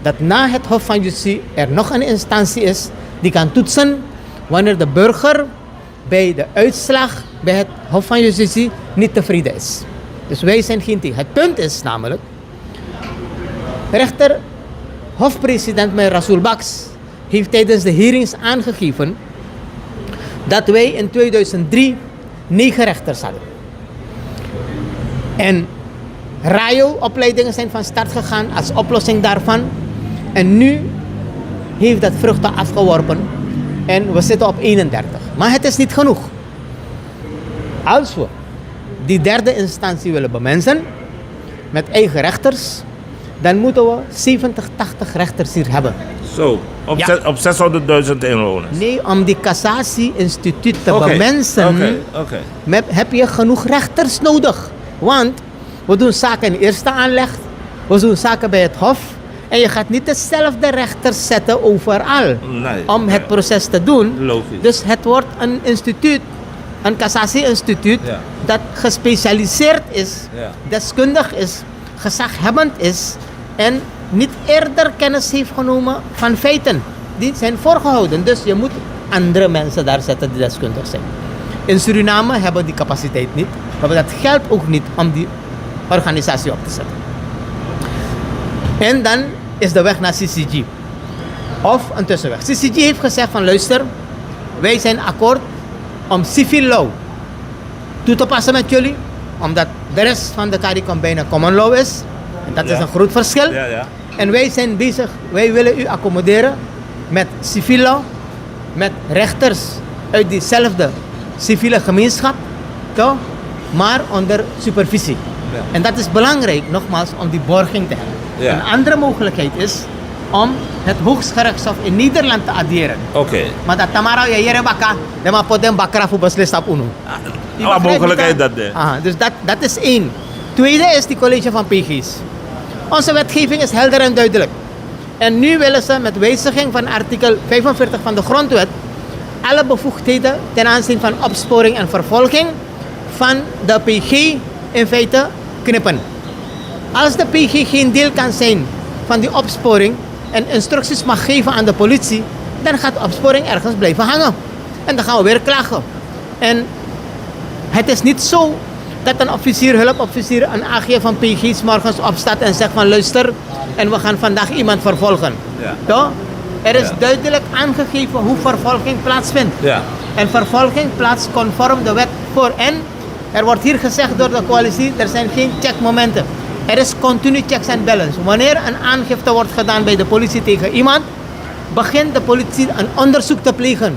dat na het Hof van Justitie er nog een instantie is die kan toetsen wanneer de burger bij de uitslag bij het Hof van Justitie niet tevreden is. Dus wij zijn geen tegen. Het punt is namelijk, rechter hofpresident Rasool Baks heeft tijdens de hearings aangegeven dat wij in 2003 9 rechters hadden. En RAIO-opleidingen zijn van start gegaan als oplossing daarvan. En nu heeft dat vruchten afgeworpen en we zitten op 31. Maar het is niet genoeg. Als we die derde instantie willen bemensen met eigen rechters, dan moeten we 70, 80 rechters hier hebben. Zo, op 600.000 inwoners. Nee, om die cassatie-instituut te bemensen heb je genoeg rechters nodig. Want we doen zaken in eerste aanleg, we doen zaken bij het hof. En je gaat niet dezelfde rechters zetten overal om het proces te doen. Logisch. Dus het wordt een instituut, een cassatie-instituut, dat gespecialiseerd is, deskundig is, gezaghebbend is en niet eerder kennis heeft genomen van feiten. Die zijn voorgehouden. Dus je moet andere mensen daar zetten die deskundig zijn. In Suriname hebben we die capaciteit niet. We hebben dat geld ook niet om die organisatie op te zetten. En dan is de weg naar CCG. Of een tussenweg. CCG heeft gezegd van luister, wij zijn akkoord om civil law toe te passen met jullie. Omdat de rest van de CARICOM bijna common law is. En dat is een groot verschil. En wij zijn bezig, wij willen u accommoderen met civil law, met rechters uit diezelfde civiele gemeenschap, toch? Maar onder supervisie. En dat is belangrijk, nogmaals, om die borging te hebben. Een andere mogelijkheid is om het Hooggerechtshof in Nederland te adderen. Maar dat Tamara Jere Baka, de ma podem bakra voor beslist op UNO. Wat mogelijkheid dat is? Dus dat is één. Tweede is die college van PG's. Onze wetgeving is helder en duidelijk. En nu willen ze met wijziging van artikel 45 van de grondwet alle bevoegdheden ten aanzien van opsporing en vervolging van de PG in feite knippen. Als de PG geen deel kan zijn van die opsporing en instructies mag geven aan de politie, dan gaat de opsporing ergens blijven hangen. En dan gaan we weer klagen. En het is niet zo dat een officier, hulpofficier, een AG van PG's morgens opstaat en zegt van luister, en we gaan vandaag iemand vervolgen. Toch? Er is duidelijk aangegeven hoe vervolging plaatsvindt. En vervolging plaatst conform de wet voor. En er wordt hier gezegd door de coalitie, er zijn geen checkmomenten. Er is continu checks en balance. Wanneer een aangifte wordt gedaan bij de politie tegen iemand, begint de politie een onderzoek te plegen.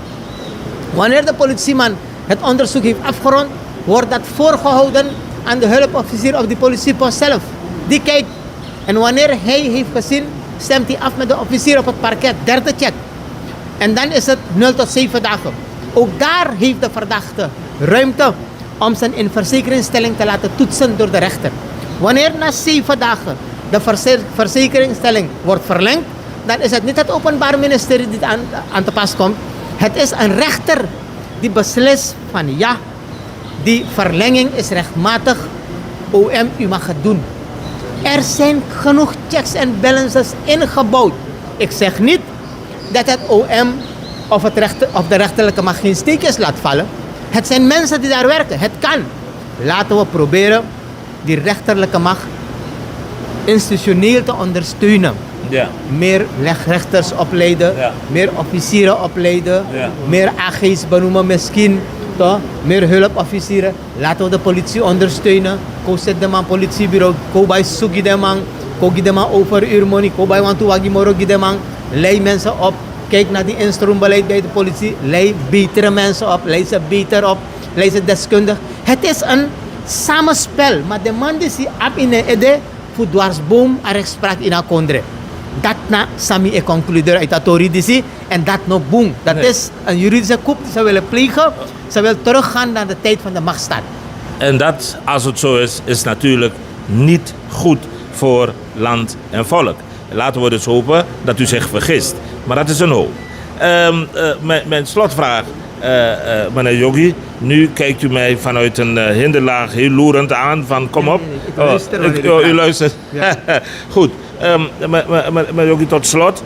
Wanneer de politieman het onderzoek heeft afgerond, wordt dat voorgehouden aan de hulpofficier of de politiepost zelf. Die kijkt. En wanneer hij heeft gezien, stemt hij af met de officier op het parket. Derde check. En dan is het 0 tot 7 dagen. Ook daar heeft de verdachte ruimte om zijn in verzekeringsstelling te laten toetsen door de rechter. Wanneer na 7 dagen de verzekeringsstelling wordt verlengd, dan is het niet het Openbaar Ministerie die aan te pas komt. Het is een rechter die beslist van ja, die verlenging is rechtmatig. OM, u mag het doen. Er zijn genoeg checks en balances ingebouwd. Ik zeg niet dat het OM of de rechterlijke macht geen steekjes laat vallen. Het zijn mensen die daar werken. Het kan. Laten we proberen die rechterlijke macht institutioneel te ondersteunen. Meer rechters opleiden, meer officieren opleiden, meer AG's benoemen misschien, toch? Meer hulpofficieren. Laten we de politie ondersteunen. Ko zet de man politiebureau, ko bij sugi de man, ko gi de man overuurmoney, ko bij want wagi moro gi de man. Lei mensen op. Kijk naar die instrumentbeleid bij de politie. Lei betere mensen op, lei ze beter op, lei ze deskundig. Het is een samenspel, maar de man die zich op in de ede voor dwarsboom en rechtspraak in een kondre. Dat na sami e concluder uit dat oridisi en dat no boom. Dat is een juridische coup die ze willen plegen. Ze willen teruggaan naar de tijd van de machtsstaat. En dat, als het zo is natuurlijk niet goed voor land en volk. Laten we dus hopen dat u zich vergist. Maar dat is een hoop. Mijn slotvraag, meneer Yogi. Nu kijkt u mij vanuit een hinderlaag heel loerend aan van kom op. U luistert. Ja. Goed. Meneer Yogi, tot slot.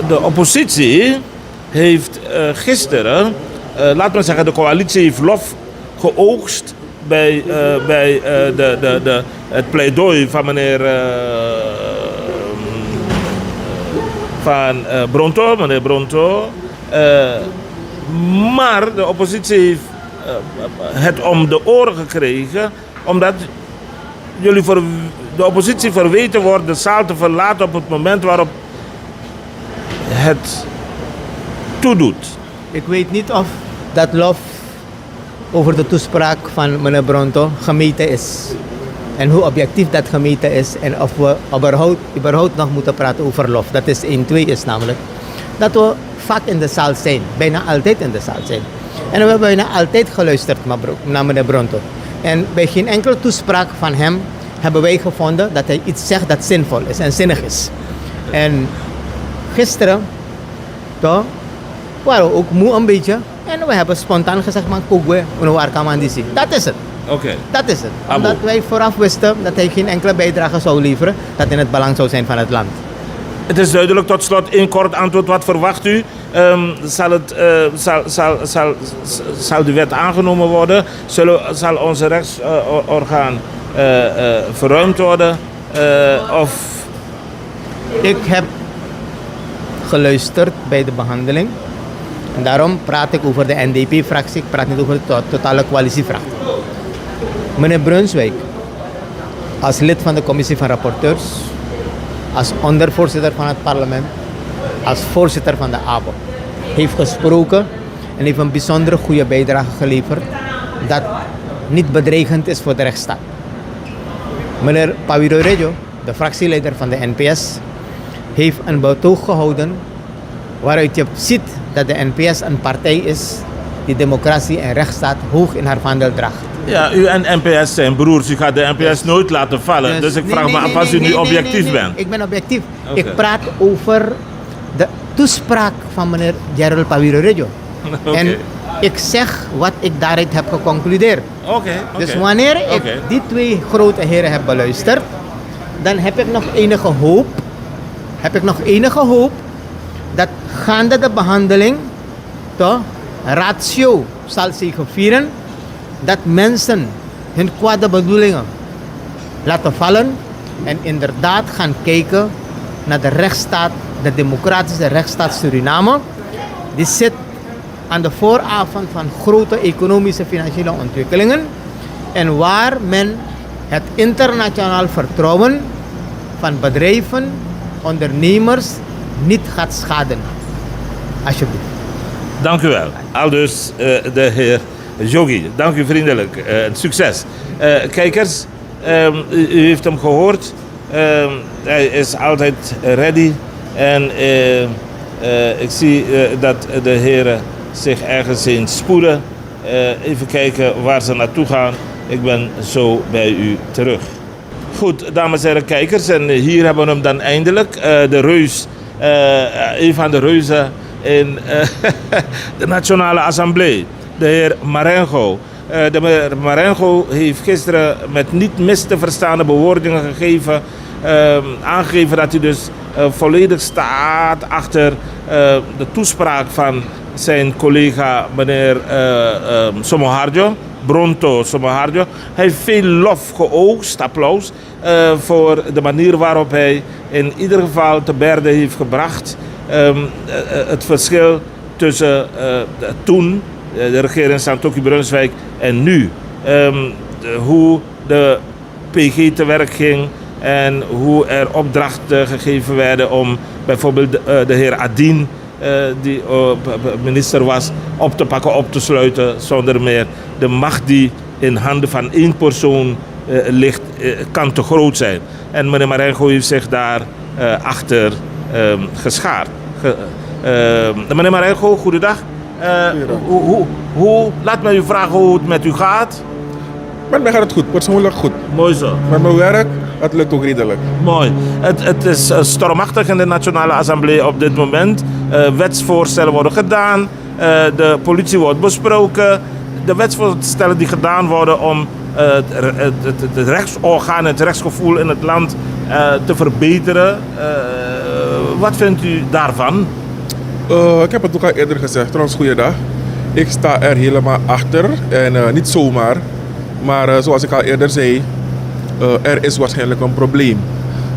De oppositie heeft gisteren laat maar zeggen, de coalitie heeft lof geoogst bij het pleidooi van meneer meneer Bronto. Maar de oppositie heeft het om de oren gekregen, omdat jullie voor de oppositie verweten wordt de zaal te verlaten op het moment waarop het toedoet. Ik weet niet of dat lof over de toespraak van meneer Bronto gemeten is. En hoe objectief dat gemeten is en of we überhaupt nog moeten praten over lof. Dat is 1. 2 is namelijk dat we vaak in de zaal zijn, bijna altijd in de zaal zijn. En we hebben bijna altijd geluisterd naar meneer Bronto. En bij geen enkele toespraak van hem hebben wij gevonden dat hij iets zegt dat zinvol is en zinnig is. En gisteren toch, waren we ook moe een beetje. En we hebben spontaan gezegd, man, koekwe, unoarkamandisi. Dat is het. Oké. Dat is het. Omdat wij vooraf wisten dat hij geen enkele bijdrage zou leveren, dat in het belang zou zijn van het land. Het is duidelijk, tot slot een kort antwoord. Wat verwacht u? Zal de wet aangenomen worden? Zal onze rechtsorgaan verruimd worden? Ik heb geluisterd bij de behandeling. En daarom praat ik over de NDP-fractie. Ik praat niet over de totale coalitiefractie. Meneer Brunswijk, als lid van de commissie van rapporteurs, als ondervoorzitter van het parlement, als voorzitter van de ABO, heeft gesproken en heeft een bijzondere goede bijdrage geleverd dat niet bedreigend is voor de rechtsstaat. Meneer Pawiro Rejo, de fractieleider van de NPS, heeft een betoog gehouden waaruit je ziet dat de NPS een partij is die democratie en rechtsstaat hoog in haar vaandel draagt. Ja, u en NPS zijn broers. U gaat de NPS nooit laten vallen. Dus ik vraag me af als u nu objectief bent. Ik ben objectief. Okay. Ik praat over de toespraak van meneer Gerald Pawiro Rejo. Okay. En ik zeg wat ik daaruit heb geconcludeerd. Dus wanneer ik die 2 grote heren heb beluisterd, dan heb ik nog enige hoop dat gaande de behandeling toch ratio zal zegevieren, dat mensen hun kwade bedoelingen laten vallen en inderdaad gaan kijken naar de rechtsstaat, de democratische rechtsstaat Suriname. Die zit aan de vooravond van grote economische financiële ontwikkelingen en waar men het internationaal vertrouwen van bedrijven, ondernemers niet gaat schaden. Alsjeblieft. Dank u wel. Aldus de heer Joggi. Dank u vriendelijk. Succes. Kijkers, u heeft hem gehoord. Hij is altijd ready. En ik zie dat de heren zich ergens heen spoeden. Even kijken waar ze naartoe gaan. Ik ben zo bij u terug. Goed, dames en heren kijkers. En hier hebben we hem dan eindelijk. De reus. Een van de reuzen in de Nationale Assemblée. De heer Marengo. De heer Marengo heeft gisteren met niet mis te verstaande bewoordingen gegeven. Aangegeven dat hij dus volledig staat achter de toespraak van zijn collega meneer Somoharjo. Bronto Somoharjo. Hij heeft veel lof geoogst, applaus, voor de manier waarop hij in ieder geval te berde heeft gebracht het verschil tussen toen, de regering Santokki Brunswijk, en nu. Hoe de PG te werk ging en hoe er opdrachten gegeven werden om bijvoorbeeld de heer Adin, die minister was, op te pakken, op te sluiten zonder meer. De macht die in handen van 1 persoon ligt, kan te groot zijn. En meneer Marengo heeft zich daar achter geschaard. Meneer Marengo, goedendag. Laat me u vragen hoe het met u gaat. Met mij gaat het goed, persoonlijk goed. Mooi zo. Met mijn werk, het lukt ook redelijk. Mooi. Het is stormachtig in de Nationale Assemblée op dit moment. Wetsvoorstellen worden gedaan. De politie wordt besproken. De wetsvoorstellen die gedaan worden om het rechtsorgaan, het rechtsgevoel in het land te verbeteren. Wat vindt u daarvan? Ik heb het ook al eerder gezegd, trouwens goeiedag. Ik sta er helemaal achter en niet zomaar. Maar zoals ik al eerder zei, er is waarschijnlijk een probleem.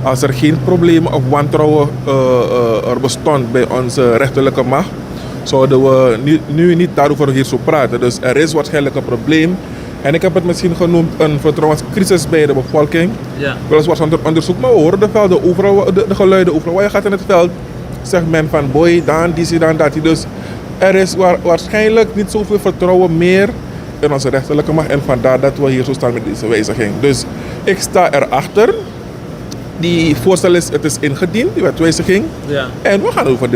Als er geen problemen of wantrouwen er bestond bij onze rechterlijke macht, zouden we nu niet daarover hier zo praten. Dus er is waarschijnlijk een probleem. En ik heb het misschien genoemd een vertrouwenscrisis bij de bevolking. Ja. Weliswaar zonder onderzoek, maar we horen de velden overal, de geluiden overal. Waar je gaat in het veld, zegt men van boy, dan, die, dan, dat. Dus er is waarschijnlijk niet zoveel vertrouwen meer in onze rechterlijke macht. En vandaar dat we hier zo staan met deze wijziging. Dus ik sta erachter. Die voorstel het is ingediend, die wetwijziging. Ja. En we gaan over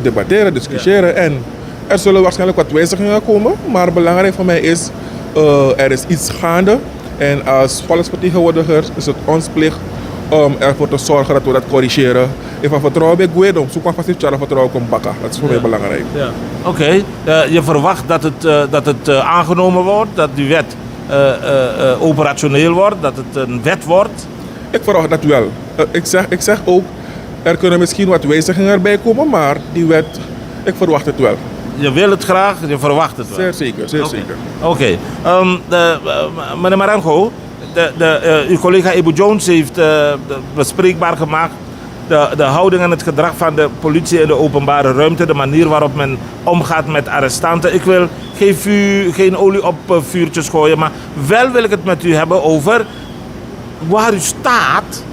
debatteren, discussiëren. Ja. En er zullen waarschijnlijk wat wijzigingen komen. Maar belangrijk voor mij is, er is iets gaande. En als volksvertegenwoordiger is het ons plicht om ervoor te zorgen dat we dat corrigeren. Even vertrouwen bij Guido, zoek maar vast niet vertrouwen komt bakken. Dat is voor mij belangrijk. Ja. Oké, je verwacht dat het aangenomen wordt, dat die wet operationeel wordt, dat het een wet wordt? Ik verwacht dat wel. Ik zeg ook, er kunnen misschien wat wijzigingen erbij komen, maar die wet, ik verwacht het wel. Je wil het graag, je verwacht het wel? Zeer zeker, zeer zeker. Oké. Meneer Marengo, uw collega Ebo Jones heeft bespreekbaar gemaakt de houding en het gedrag van de politie in de openbare ruimte, de manier waarop men omgaat met arrestanten. Ik wil geen olie op vuurtjes gooien, maar wel wil ik het met u hebben over waar u staat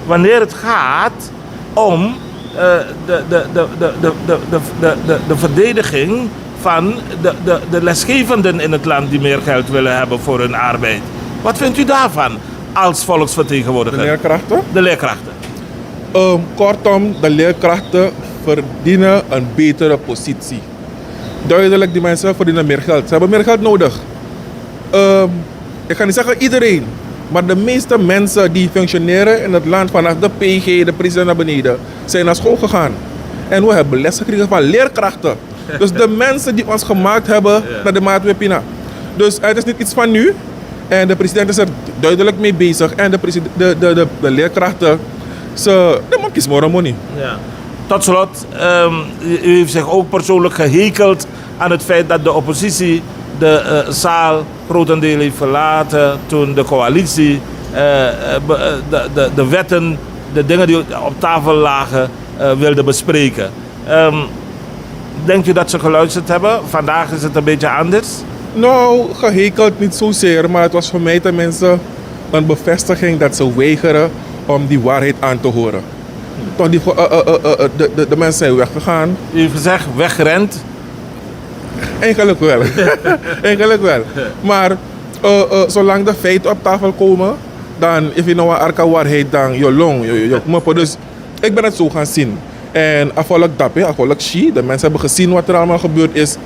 wanneer het gaat om de verdediging van de lesgevenden in het land die meer geld willen hebben voor hun arbeid. Wat vindt u daarvan als volksvertegenwoordiger? De leerkrachten? De leerkrachten. Kortom, de leerkrachten verdienen een betere positie. Duidelijk, die mensen verdienen meer geld. Ze hebben meer geld nodig. Ik ga niet zeggen iedereen, maar de meeste mensen die functioneren in het land, vanaf de PG, de president naar beneden, zijn naar school gegaan. En we hebben les gekregen van leerkrachten. Dus de mensen die ons gemaakt hebben naar de maatwerpina. Dus het is niet iets van nu. En de president is er duidelijk mee bezig. En de leerkrachten, de man kiest more money. Ja. Tot slot, u heeft zich ook persoonlijk gehekeld aan het feit dat de oppositie de zaal grotendeel heeft verlaten toen de coalitie de wetten, de dingen die op tafel lagen, wilde bespreken. Denkt u dat ze geluisterd hebben? Vandaag is het een beetje anders. Nou, gehekeld niet zozeer, maar het was voor mij tenminste een bevestiging dat ze weigeren om die waarheid aan te horen. Toch de mensen zijn weggegaan. U heeft gezegd weggerend. Eigenlijk wel. Eigenlijk wel. Maar zolang de feiten op tafel komen, dan if je nou een arka waarheid dan je long, je moppen. Dus ik ben het zo gaan zien. En afvallig dat, afvallig she, de mensen hebben gezien wat er allemaal gebeurd is.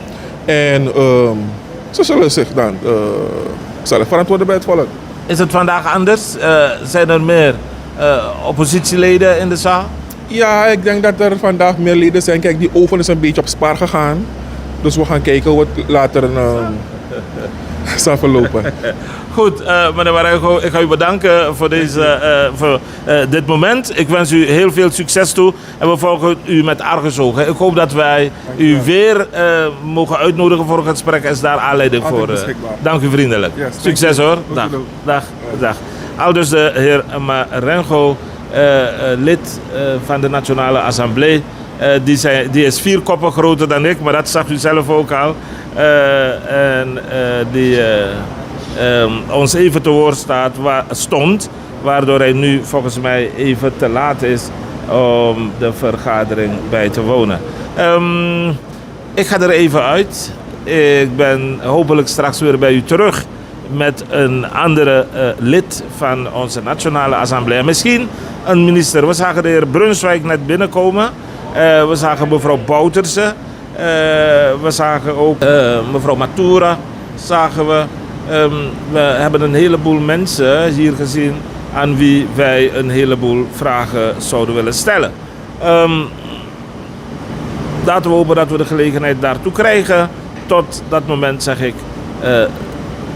En ze zullen zich dan zelf verantwoorden bij het volk. Is het vandaag anders? Zijn er meer oppositieleden in de zaal? Ja, ik denk dat er vandaag meer leden zijn. Kijk, die oven is een beetje op spaar gegaan. Dus we gaan kijken hoe het later zal verlopen. Goed, meneer Marengo, ik ga u bedanken voor dit moment. Ik wens u heel veel succes toe en we volgen u met argusogen. Ik hoop dat wij u weer mogen uitnodigen voor een gesprek. Is daar aanleiding voor? Dank u vriendelijk. Yes, succes hoor. Dag. Aldus de heer Marengo, lid van de Nationale Assemblée. Die is 4 koppen groter dan ik, maar dat zag u zelf ook al. Die ons even te woord stond, waardoor hij nu volgens mij even te laat is om de vergadering bij te wonen. Ik ga er even uit. Ik ben hopelijk straks weer bij u terug met een andere lid van onze Nationale Assemblée. Misschien een minister. We zagen de heer Brunswijk net binnenkomen. We zagen mevrouw Bouterse. We zagen ook mevrouw Matura. Zagen we. We hebben een heleboel mensen hier gezien aan wie wij een heleboel vragen zouden willen stellen. Laten we hopen dat we de gelegenheid daartoe krijgen. Tot dat moment zeg ik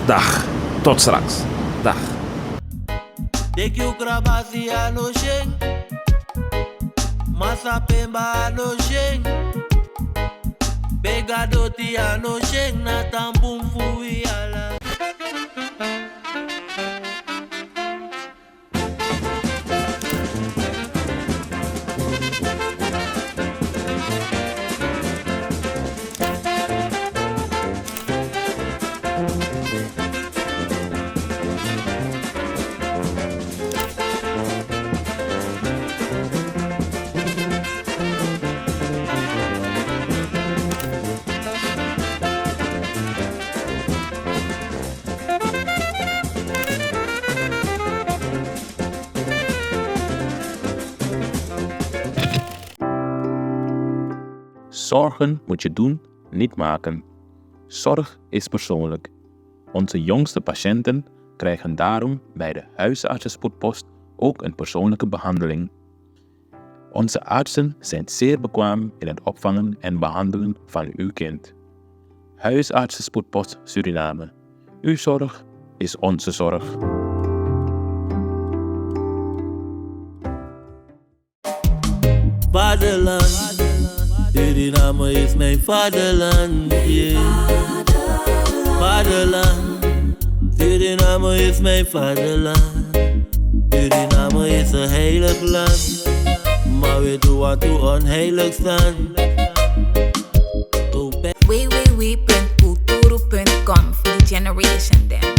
dag. Tot straks. Dag. Masa pemba lo jeng Begadoti ano sheng na tampum fui ala. Zorgen moet je doen, niet maken. Zorg is persoonlijk. Onze jongste patiënten krijgen daarom bij de huisartsenspoedpost ook een persoonlijke behandeling. Onze artsen zijn zeer bekwaam in het opvangen en behandelen van uw kind. Huisartsenspoedpost Suriname. Uw zorg is onze zorg. Vaderland, Suriname is mijn vaderland. Yeah. Vaderland, Suriname is mijn vaderland. Suriname is een heilig land, maar we doen wat toe onheilig staan. www.culturo.com voor de generation them.